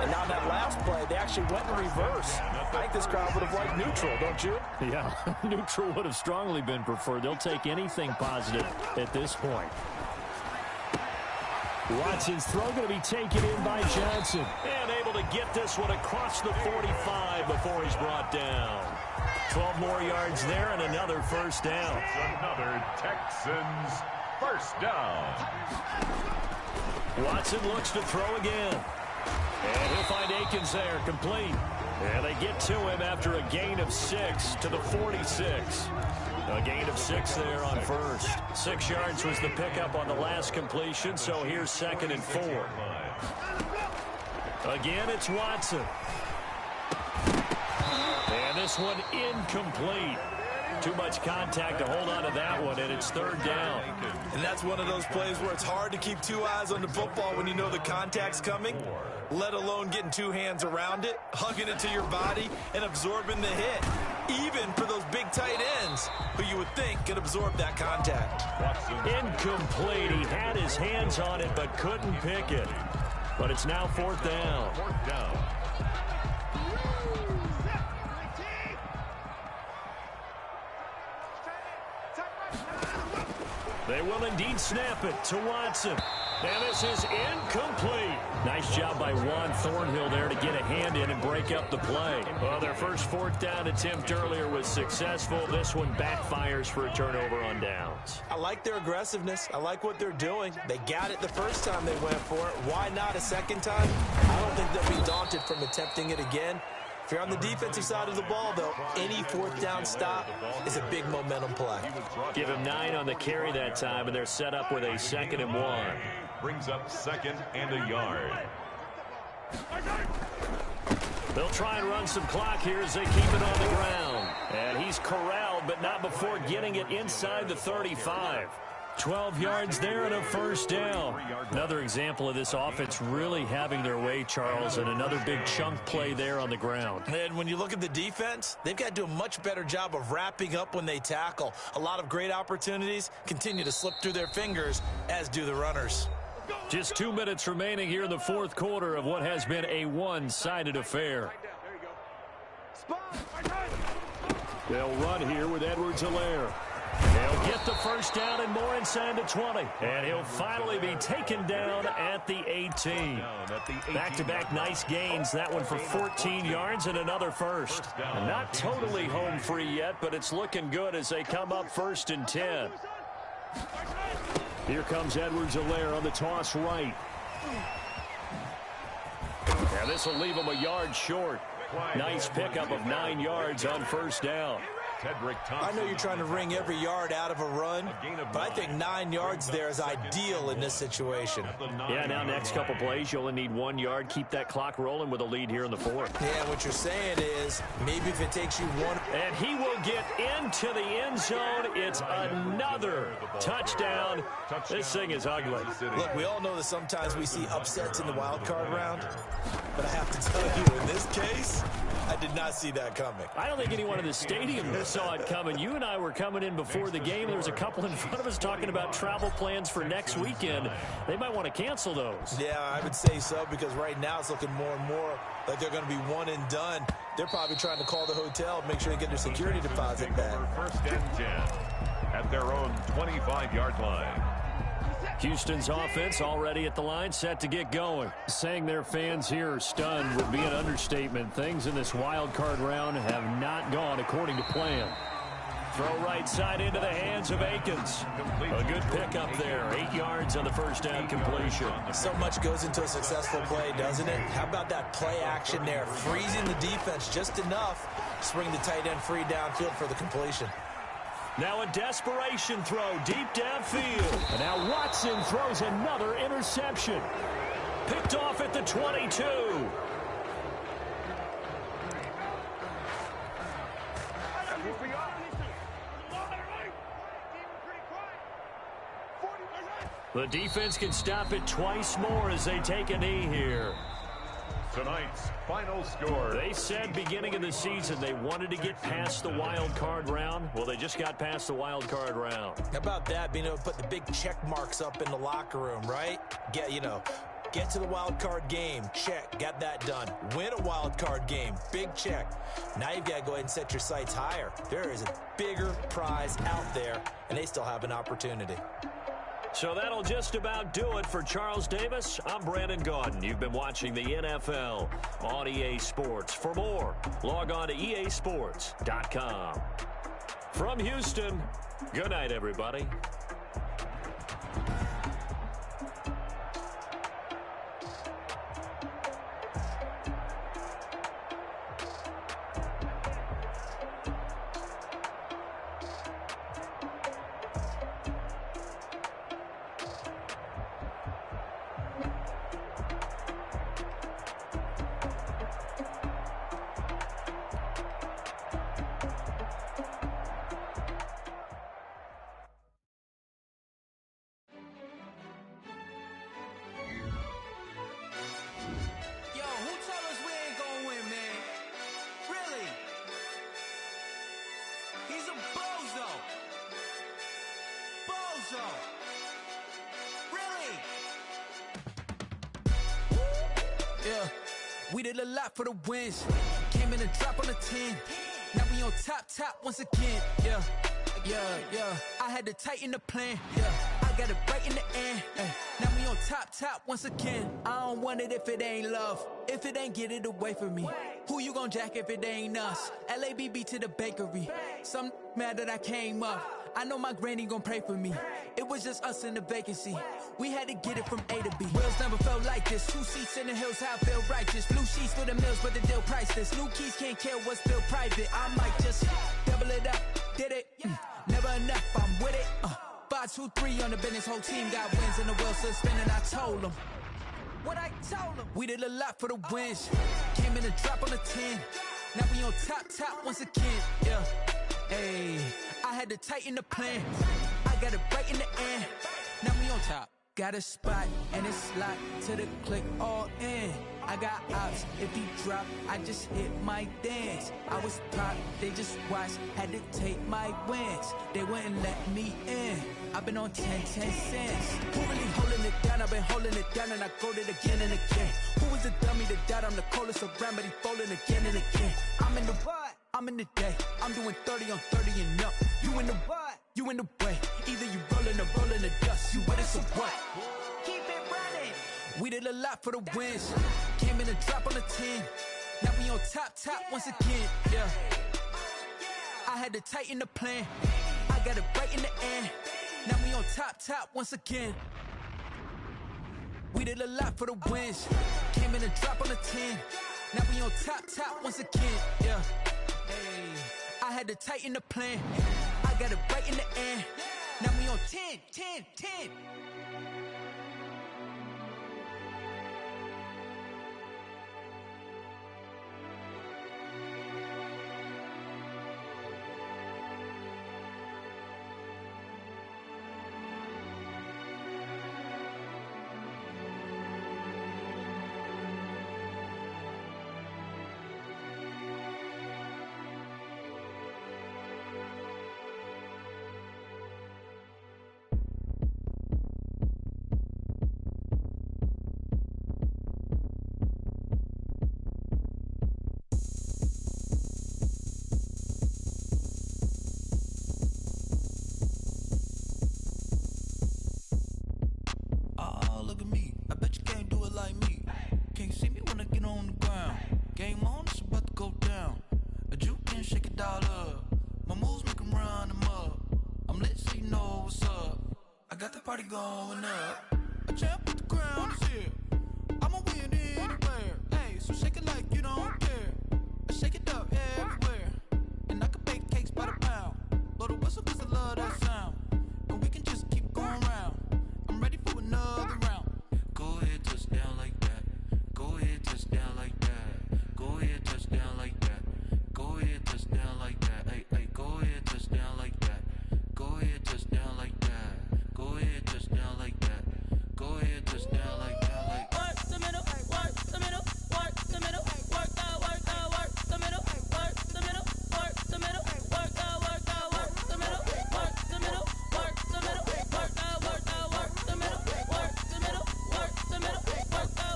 and now that last play, they actually went in reverse. I think this crowd would have liked neutral, don't you? Yeah, neutral would have strongly been preferred. They'll take anything positive at this point. Watson's throw going to be taken in by Johnson. And able to get this one across the 45 before he's brought down. 12 more yards there and another 1st down. Another Texans 1st down. Watson looks to throw again. And he'll find Akins there, complete. And they get to him after a gain of 6 to the 46. A gain of 6 there on 1st. 6 yards was the pickup on the last completion, so here's 2nd and 4. Again, it's Watson. And this one incomplete. Too much contact to hold on to that one, and it's third down. And that's one of those plays where it's hard to keep two eyes on the football when you know the contact's coming, let alone getting two hands around it, hugging it to your body, and absorbing the hit. Even for those big tight ends who you would think could absorb that contact. Incomplete. He had his hands on it but couldn't pick it. But it's now fourth down. They will indeed snap it to Watson. And this is incomplete. Nice job by Juan Thornhill there to get a hand in and break up the play. Well, their first fourth down attempt earlier was successful. This one backfires for a turnover on downs. I like their aggressiveness. I like what they're doing. They got it the first time they went for it. Why not a second time? I don't think they'll be daunted from attempting it again. If you're on the defensive side of the ball, though, any fourth down stop is a big momentum play. Give him 9 on the carry that time, and they're set up with a 2nd and 1. Brings up 2nd and a yard. They'll try and run some clock here as they keep it on the ground. And he's corralled, but not before getting it inside the 35. 12 yards there and a first down. Another example of this offense really having their way, Charles, and another big chunk play there on the ground. And when you look at the defense, they've got to do a much better job of wrapping up when they tackle. A lot of great opportunities continue to slip through their fingers, as do the runners. Just 2 minutes remaining here in the fourth quarter of what has been a one-sided affair. They'll run here with Edwards-Helaire. He'll get the first down and more inside the 20. And he'll finally be taken down at the 18. Back-to-back nice gains. That one for 14 yards and another first. And not totally home free yet, but it's looking good as they come up 1st and 10. Here comes Edwards-Helaire on the toss right. Now this will leave him a yard short. Nice pickup of 9 yards on first down. I know you're trying to wring every yard out of a run, but I think 9 yards there is ideal in this situation. Yeah, now next couple plays, you only need 1 yard. Keep that clock rolling with a lead here in the fourth. Yeah, what you're saying is maybe if it takes you one. And he will get into the end zone. It's another touchdown. This thing is ugly. Look, we all know that sometimes we see upsets in the wild card round, but I have to tell you, in this case, I did not see that coming. I don't think anyone in the stadium saw it coming. You and I were coming in before the game. There was a couple in front of us talking about travel plans for next weekend. They might want to cancel those. Yeah, I would say so, because right now it's looking more and more like they're going to be one and done. They're probably trying to call the hotel and make sure they get their security deposit back. 1st and 10 at their own 25-yard line. Houston's offense already at the line, set to get going. Saying their fans here are stunned would be an understatement. Things in this wild card round have not gone according to plan. Throw right side into the hands of Akins. A good pickup there. 8 yards on the first down completion. So much goes into a successful play, doesn't it? How about that play action there? Freezing the defense just enough to bring the tight end free downfield for the completion. Now a desperation throw deep downfield. And now Watson throws another interception. Picked off at the 22. The defense can stop it twice more as they take a knee here. Tonight's final score. They said beginning of the season they wanted to get past the wild card round. Well, they just got past the wild card round. How about that, being able to put the big check marks up in the locker room, right? Get to the wild card game. Check. Got that done. Win a wild card game. Big check. Now you've got to go ahead and set your sights higher. There is a bigger prize out there, and they still have an opportunity. So that'll just about do it for Charles Davis. I'm Brandon Gaudin. You've been watching the NFL on EA Sports. For more, log on to easports.com. From Houston, good night, everybody. yeah. We did a lot for the wins. Came in a drop on the 10. Now we on top once again, yeah. I had to tighten the plan, yeah. I got it right in the end, now we on top once again. I don't want it if it ain't love. If it ain't, get it away from me. Who you gon' jack if it ain't us? LABB to the bakery. Some mad that I came up. I know my granny gon' pray for me. It was just us in the vacancy. We had to get it from A to B. Wheels never felt like this. 2 seats in the hills, how I feel righteous. Blue sheets for the mills, but the deal priceless. New keys can't care what's still private. I might just double it up. Did it? Never enough, I'm with it. 5, 2, 3 on the business. Whole team got wins and the wheels still spinning. I told them what I told them. We did a lot for the wins. Came in a drop on the 10. Now we on top once again, yeah. Ayy, I had to tighten the plan. I got it right in the end. Now we on top. Got a spot and it's locked to the click all in. I got ops, if he drop, I just hit my dance. I was top, they just watched, had to take my wins. They wouldn't let me in. I've been on 10 cents. Who really holding it down? I've been holding it down and I go it again and again. Who was the dummy that died? I'm the coldest around, but he folding again and again. I'm in the what? I'm in the day. I'm doing 30 on 30 and up. You in the what? You in the way. Either you rolling or rolling the dust. You with us or what? Keep it running. We did a lot for the wins. Came in a drop on the 10. Now we on top once again, yeah. I had to tighten the plan. I got it right in the end. Now we on top once again. We did a lot for the wins. Came in a drop on the 10. Now we on top once again, yeah. Hey, I had to tighten the plan. I got it right in the end. Now we on 10. Going up, a champ with the crown is here. I'ma win anywhere. Hey, so shake it like you don't care. I shake it up everywhere, and I can bake cakes by the pound. Blow the whistle 'cause I love that sound, and we can just keep going round. I'm ready for another round. Go ahead, touch down like that. Go ahead, touch down like that. Go ahead, touch down like that. Go ahead, touch down like that. Hey, hey, go ahead, touch down like that. Go ahead, touch down like that. Go ahead, touch down like that. Go ahead, touch down like that. Like work the middle, work the middle, work the middle, work the middle, work the middle, work the middle, work the middle, work the middle, work the middle, work the middle, work the middle, work the middle,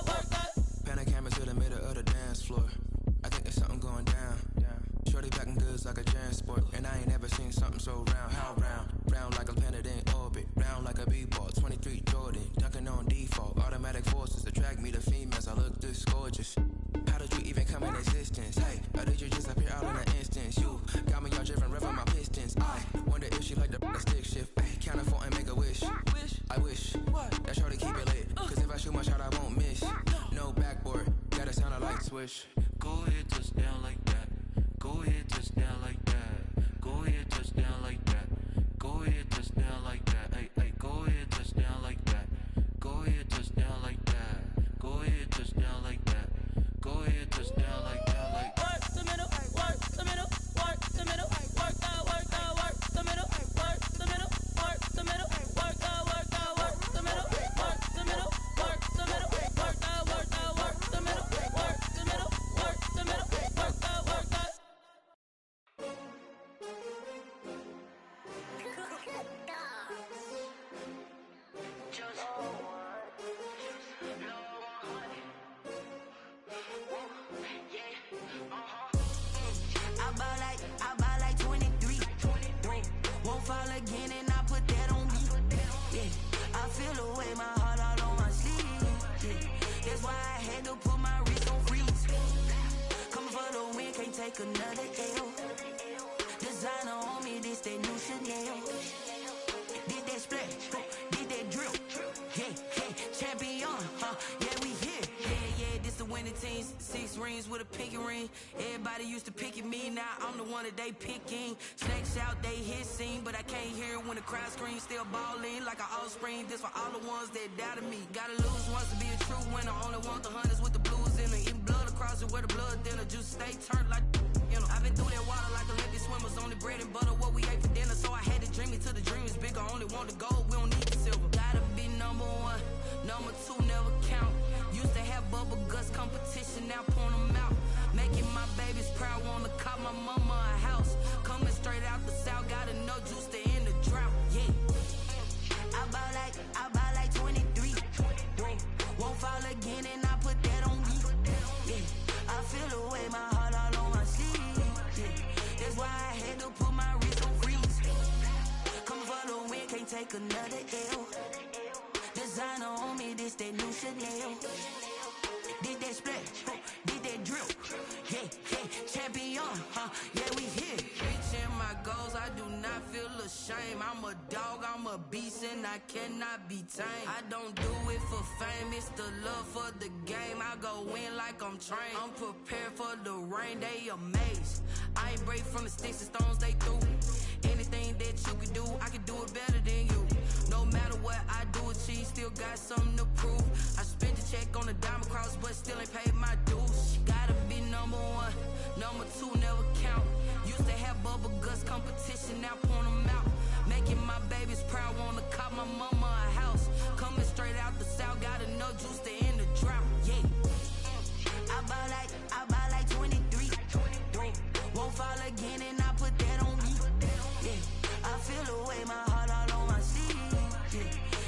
work the. Pan a camera to the middle of the dance floor. I think there's something going down. Shorty backing goods like a transport, and I ain't never seen something so round. How round? Round like a planet in orbit, round like a b-ball. 23 Jordan, dunking on default. Automatic forces attract me to females. I look this gorgeous. How did you even come in existence? Hey, or did you just appear out in an instance? You got me all driven, revving my pistons. I wonder if she like the stick shift. Ay, count a 4 and make a wish. I wish that shorty keep it lit. 'Cause if I shoot my shot, I won't miss. No backboard, gotta sound a light switch. Go ahead, touch down like that. Go ahead, touch down like that. Go ahead, touch down like that. Go ahead, touch down like that. Hey, hey, go ahead, touch down like that. Go ahead, touch down like that. Go ahead, touch down like that. Go ahead, touch down like that. Like work the middle, work the middle, work the middle, work the middle, work the middle, work the middle, work the middle, work the middle, work the middle, work the middle, work the middle, work the middle, work the middle, work the middle, work the middle, feel the way my heart all on my sleeve. Yeah. That's why I had to put my wrist on freeze. Coming for the win, can't take another L. Designer on me, this that new Chanel. Did that splash, did that drill. Yeah, yeah, champion, yeah, we here. Yeah, this the winning team. 6 rings with a pinky ring. Everybody used to pick at me, now I'm the one that they picking. Snakes out, they hit scene, but I can't hear it when the crowd screams. Still balling like an offspring. This for all the ones that doubted me. Gotta lose once to be a true winner. Only want the hunters with the blues in it. Eating blood across it where the blood dinner. Juice stay turned like, you know. I've been through that water like Olympic swimmers. Only bread and butter, what we ate for dinner. So I had to dream it till the dream is bigger. Only want the gold, we don't need the silver. Gotta be number 1, number 2 never count. Used to have bubble guts competition, now point them out. Making my babies proud, wanna cop my mama a house. Coming straight out the south, gotta know juice to end the drought. Yeah, I buy like 23. Won't fall again, and I put that on me. Yeah, I feel the way my heart all on my sleeve. Yeah, that's why I had to put my wrist on freeze. Coming for the win, can't take another L. Designer on me, this that new Chanel. Did that splash, did that drill. Yeah, yeah, champion, yeah, we here. Reaching my goals, I do not feel ashamed. I'm a dog, I'm a beast, and I cannot be tamed. I don't do it for fame, it's the love for the game. I go in like I'm trained. I'm prepared for the rain, they amazed. I ain't break from the sticks and stones they threw. Anything that you could do, I could do it better than you. No matter what I do, achieve, still got something to prove. I spent the check on the diamond cross, but still ain't paid my dues. Gotta be number 1, number 2 never count. Used to have bubble guts competition, now point them out. Making my babies proud, wanna cop my mama a house. Coming straight out the south, gotta know juice to end the drought. Yeah, I buy like 23. Won't fall again, and I put that on me. Yeah, I feel the way my heart all on my sleeve. Yeah,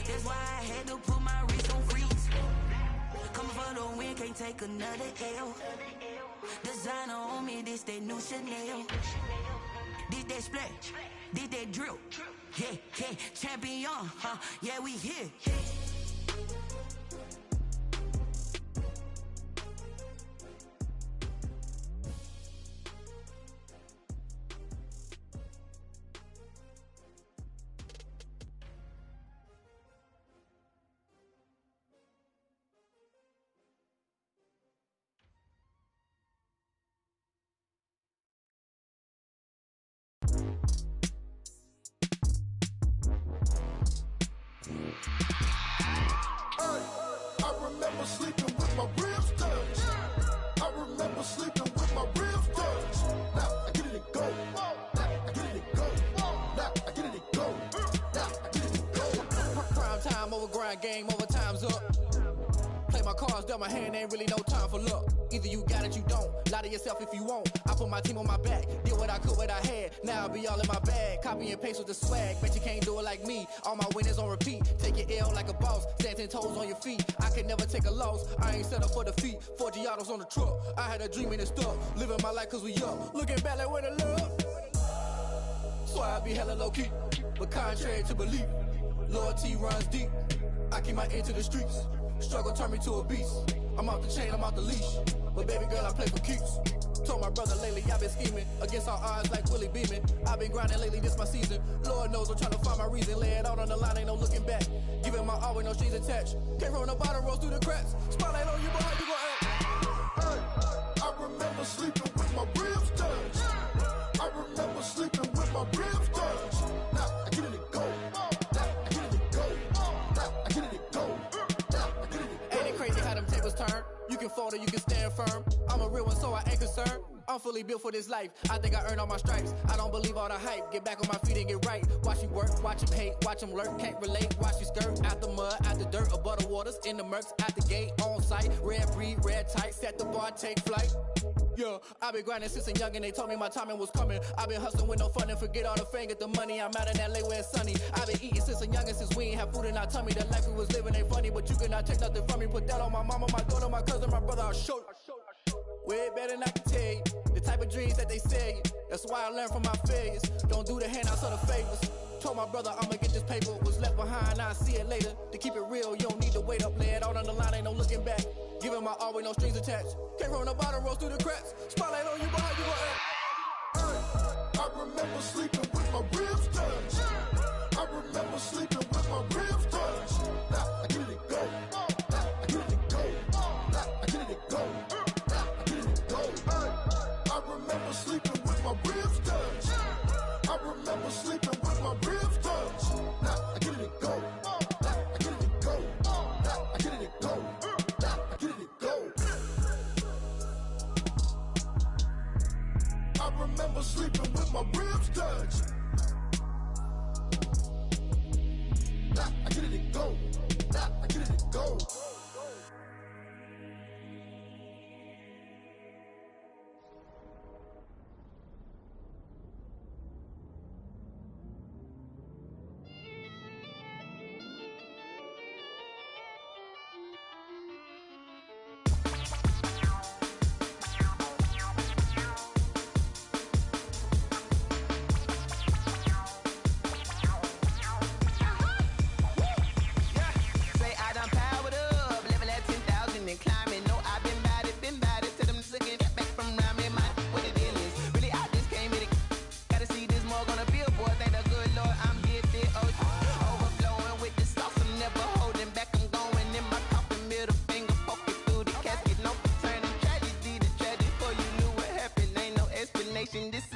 that's why I had to put my wrist on freeze. Coming for the win, can't take another L. Designer on me, this that new Chanel. Did that splash, did that drill. Yeah, yeah, champion, yeah, we here. I remember sleeping with my ribs touched. I remember sleeping with my ribs touched. Now I get it and go. Now I get it and go. Now I get it and go. Now I get it and go. Prime time over grind game, over time's up. Play my cards, dealt my hand, ain't really no time for luck. Either you got it, you don't. Lie to yourself if you won't. I put my team on my back, did what I could, what I had. Now I'll be all in my bag, copy and paste with the swag. Bet you can't do it like me. All my winners on repeat. Take your L like a boss, stand 10 toes on your feet. I can never take a loss. I ain't set up for defeat. 4 Giottos on the truck. I had a dream and it stuck. Living my life cause we up. Looking back like where the love. So I be hella low key, but contrary to belief, loyalty runs deep. I keep my ear to the streets. Struggle turned me to a beast. I'm off the chain, I'm off the leash. But baby girl, I play for keeps. Told my brother lately, I've been scheming against all odds like Willie Beeman. I've been grinding lately, this my season. Lord knows I'm trying to find my reason. Lay it out on the line, ain't no looking back. Giving my all with no strings attached. Can't roll no bottom, rolls through the cracks. Spotlight on you, but how you gon' act? Hey, I remember sleeping with my ribs touched. I remember sleeping with my ribs touched. Now I get it and go. Now I get it and go. Now I get it and go. Now I get it and go. Ain't it crazy how them tables turn? You can fold or you can stand firm. I'm a real one, so I ain't concerned. I'm fully built for this life. I think I earned all my stripes. I don't believe all the hype. Get back on my feet and get right. Watch you work, watch him hate, watch him lurk. Can't relate, watch you skirt. Out the mud, out the dirt, above the waters, in the murks, out the gate, on site. Red breed, red tight, set the bar, take flight. Yeah, I've been grinding since a young and they told me my timing was coming. I've been hustling with no fun and forget all the fame, get the money. I'm out in LA where it's sunny. I've been eating since a young and since we ain't have food in our tummy. The life we was living ain't funny, but you cannot take nothing from me. Put that on my mama, my daughter, my cousin, my brother, I'll show you. Way better than I can tell you. The type of dreams that they sell you. That's why I learned from my failures. Don't do the handouts or the favors. Told my brother I'ma get this paper. Was left behind, I'll see it later. To keep it real, you don't need to wait up. Lay it out on the line, ain't no looking back. Giving my all with no strings attached. Came from the bottom, rose through the cracks. Spotlight on you, but how you gon' act? I remember sleeping with my ribs touched. I remember sleeping with my ribs touched. Now I get it go. Now I get it go. Now I get it go. Now I get it go. I remember sleeping with my ribs touched. I remember sleeping with my ribs touched. Now I get it go. Now I get it go. Now I get it go. Now I get it go. I remember sleeping with my ribs touched. Nah, I get it go. Nah, I get it go.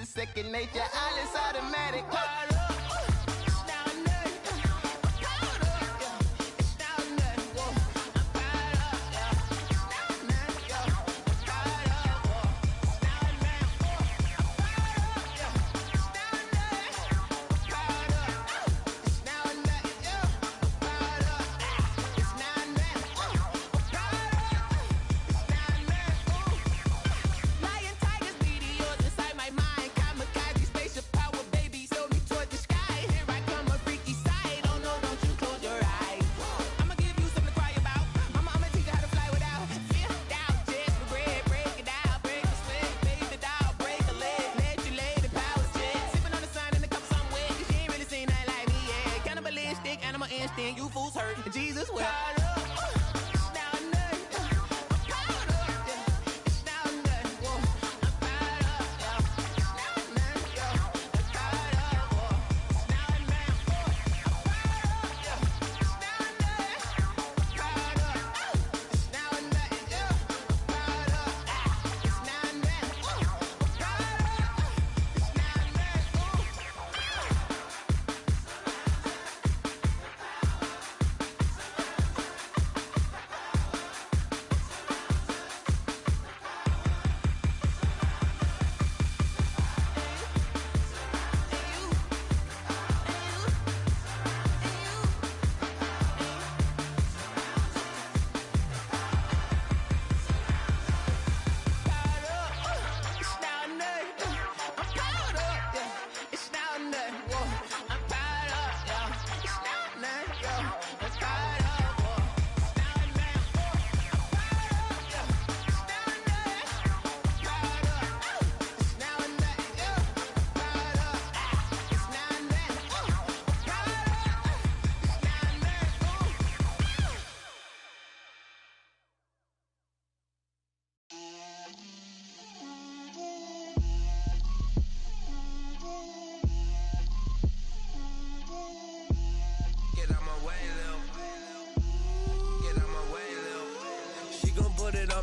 Second nature, all is automatic. You fools hurt, Jesus will.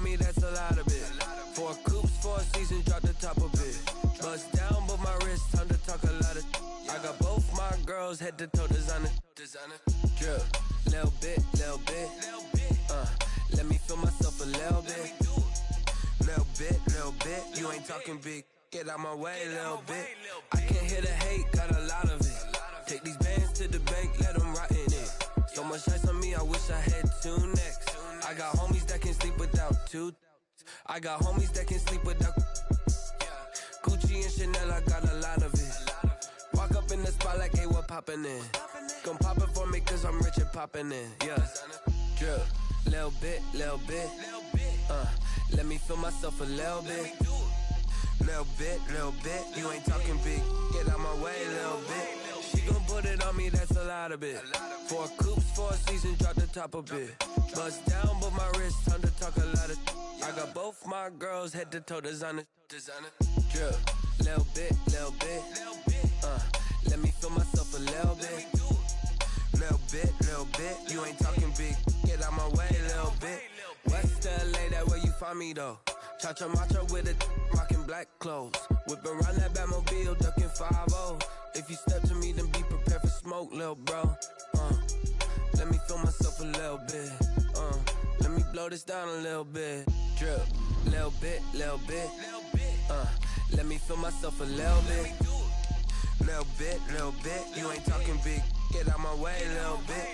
me, that's a lot of it. 4 coops, 4 seasons, drop the top of it. Bust down, but my wrist, time to talk a lot of. I got both my girls, head to toe designer. Drip, little bit. Let me feel myself a little bit. Little bit. You ain't talking big. Get out my way, little bit. I can't hear the hate, got a lot of it. Take these bands to the bank, let them rot in it. So much ice on me, I wish I had 2 necks. I got homies that can sleep without 2. I got homies that can sleep without. Gucci and Chanel, I got a lot of it. Walk up in the spot like, hey, what poppin' in? Gon' pop it for me, cause I'm rich and poppin' in. Yeah, drip, little bit. Let me feel myself a little bit. Little bit. You ain't talking big. Get out my way, little bit. She gon' put it on me, that's a lot of it. 4 coops, 4 seasons, drop the top a bit. Bust down, but my wrist, time to talk a lot of. I got both my girls head to toe designer. Drip, little bit. Let me feel myself a little bit. Little bit. You ain't talking big. Get out my way, little bit. West LA, that where you find me though. Cha-cha matcha with a rockin' black clothes. Whip around that Batmobile, ducking 5-0. If you step to me, then be prepared for smoke, little bro. Let me feel myself a little bit. Let me blow this down a little bit. Drip, little bit. Let me feel myself a little bit. Little bit. You ain't talking big. Get out my way, little bit.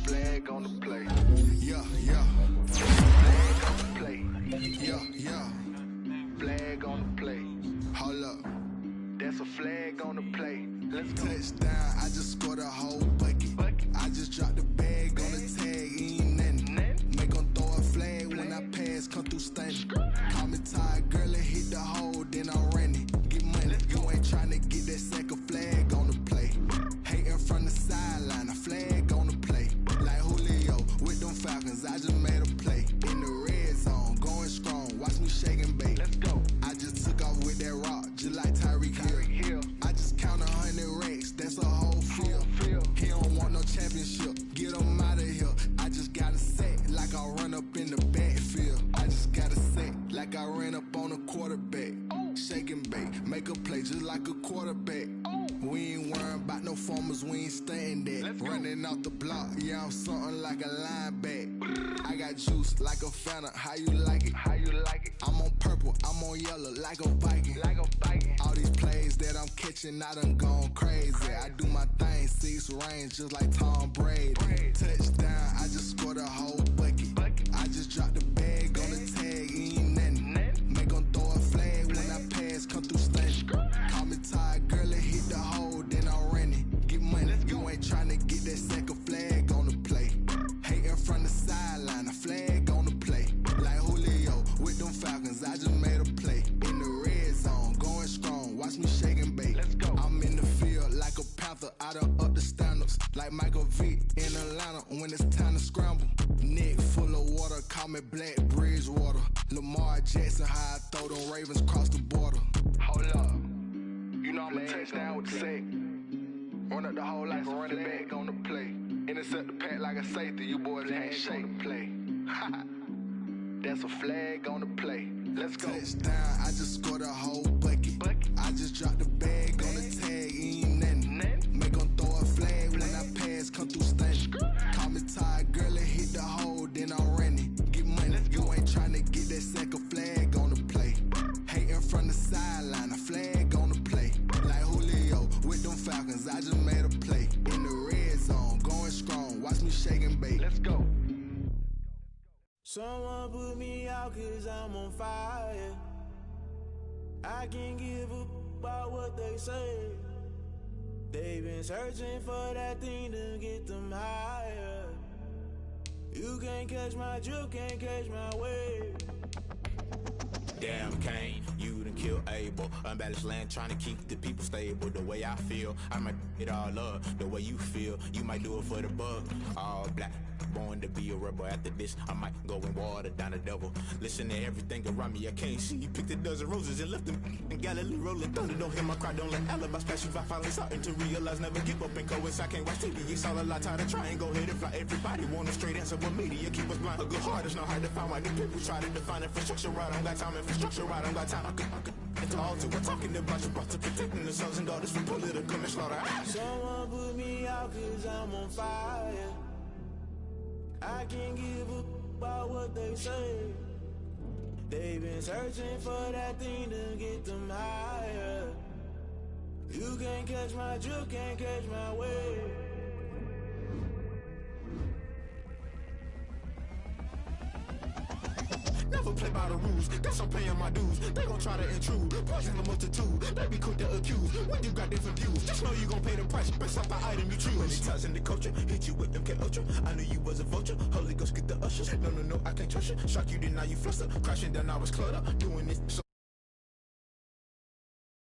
Flag on the play. Yeah. Flag on the play. Yeah. Flag on the play. Hold up. That's a flag on the play. Let's go. Touchdown, I just scored a whole bucket. I just dropped the bag on the tag, ain't nothing. Make them throw a flag when I pass, come through stunning. Call me tired, girl, and hit the hole, then I'm running. Get money, you ain't tryna get that second flag on the play. Hating from the sideline, a flag on the play. Like Julio with them Falcons, I just made a play. In the red zone, going strong, watch me shake and bake. Let's go. I just took off with that rock, just like Tyreek Hill. I just count 100 racks, that's a whole field. He don't want no championship, get him out of here. I just got a set, like I run up in the backfield. I just got a set, like I ran up on a quarterback. Shake and bake, make a play just like a quarterback. We ain't worrying about no formers, we ain't staying there. Running off the block, yeah, I'm something like a linebacker. I got juice like a Fanta, how you like it? I'm on purple, I'm on yellow, like a Viking. All these plays that I'm catching, I done gone crazy. I do my thing, 6 range, just like Tom Brady. Touchdown, I just scored a whole bucket. I just dropped the bag on the tag, ain't nothing. Make them throw a flag when I pass, come through stunning. Call me tired, girl, and hit the hole, then I'm running. Get money, you ain't tryna get that second flag on the play. Hating from the sideline, a flag on the play. Like Julio with them Falcons, I just made a play. In the red zone, going strong, watch me shake and bake. Let's go. I'm in the field like a Panther, I done up the standards. Like Michael Vick in Atlanta when it's time to scramble. Neck full of water, call me Black Bridgewater. Lamar Jackson, how I throw them Ravens cross the border. Hold up, you know I'm a touchdown with the sack. Run up the hole like a running back on the play. Intercept the pack like a safety, you boys ain't shake the play. That's a flag on the play. Let's go. Touchdown, I just scored a whole bucket. I just dropped the bag on the tag, ain't nothing. Make them throw a flag when I pass, come through stunning. Call me tired, girl, and hit the hole, then I'm running. Get money, you ain't tryna get that second flag on the play. Hating from the sideline, a flag on the play. Like Julio with them Falcons, I just made a play. In the red zone, going strong, watch me shake and bake. Let's go. Someone put me out cause I'm on fire. I can't give up about what they say. They've been searching for that thing to get them higher. You can't catch my drift, can't catch my wave. Damn, Kane, you done killed Abel. Unbalanced land, trying to keep the people stable. The way I feel, I might it all up. The way you feel, you might do it for the bug. All black, born to be a rebel. After this, I might go and water down the devil. Listen to everything around me, I can't see. You picked a dozen roses and left them in Galilee rolling thunder. Don't hear my cry, don't let alibis pass you. I finally starting to realize, never give up and coincide. Can't watch TV, it's all a lot, time to try and go ahead and fly. Everybody want a straight answer, but media keep us blind. A good heart is not hard to find. Why the people try to define infrastructure right? I don't got time, infrastructure right, I don't got time. I could it's all to we're talking about you, about to protecting the sons and daughters from political and slaughter. Someone put me out cause I'm on fire. I can't give up about what they say. They've been searching for that thing to get them higher. You can't catch my drift, can't catch my wave. Never play by the rules, guess I'm paying my dues. They gon' try to intrude, poison the multitude. They be quick to accuse, when you got different views. Just know you gon' pay the price, based off the item you choose. Many times in the culture, hit you with them K Ultra. I knew you was a vulture, Holy Ghost. go get the ushers. No, I can't trust you. Shock you, then now you fluster. Crashing down, I was cluttered. Doing this so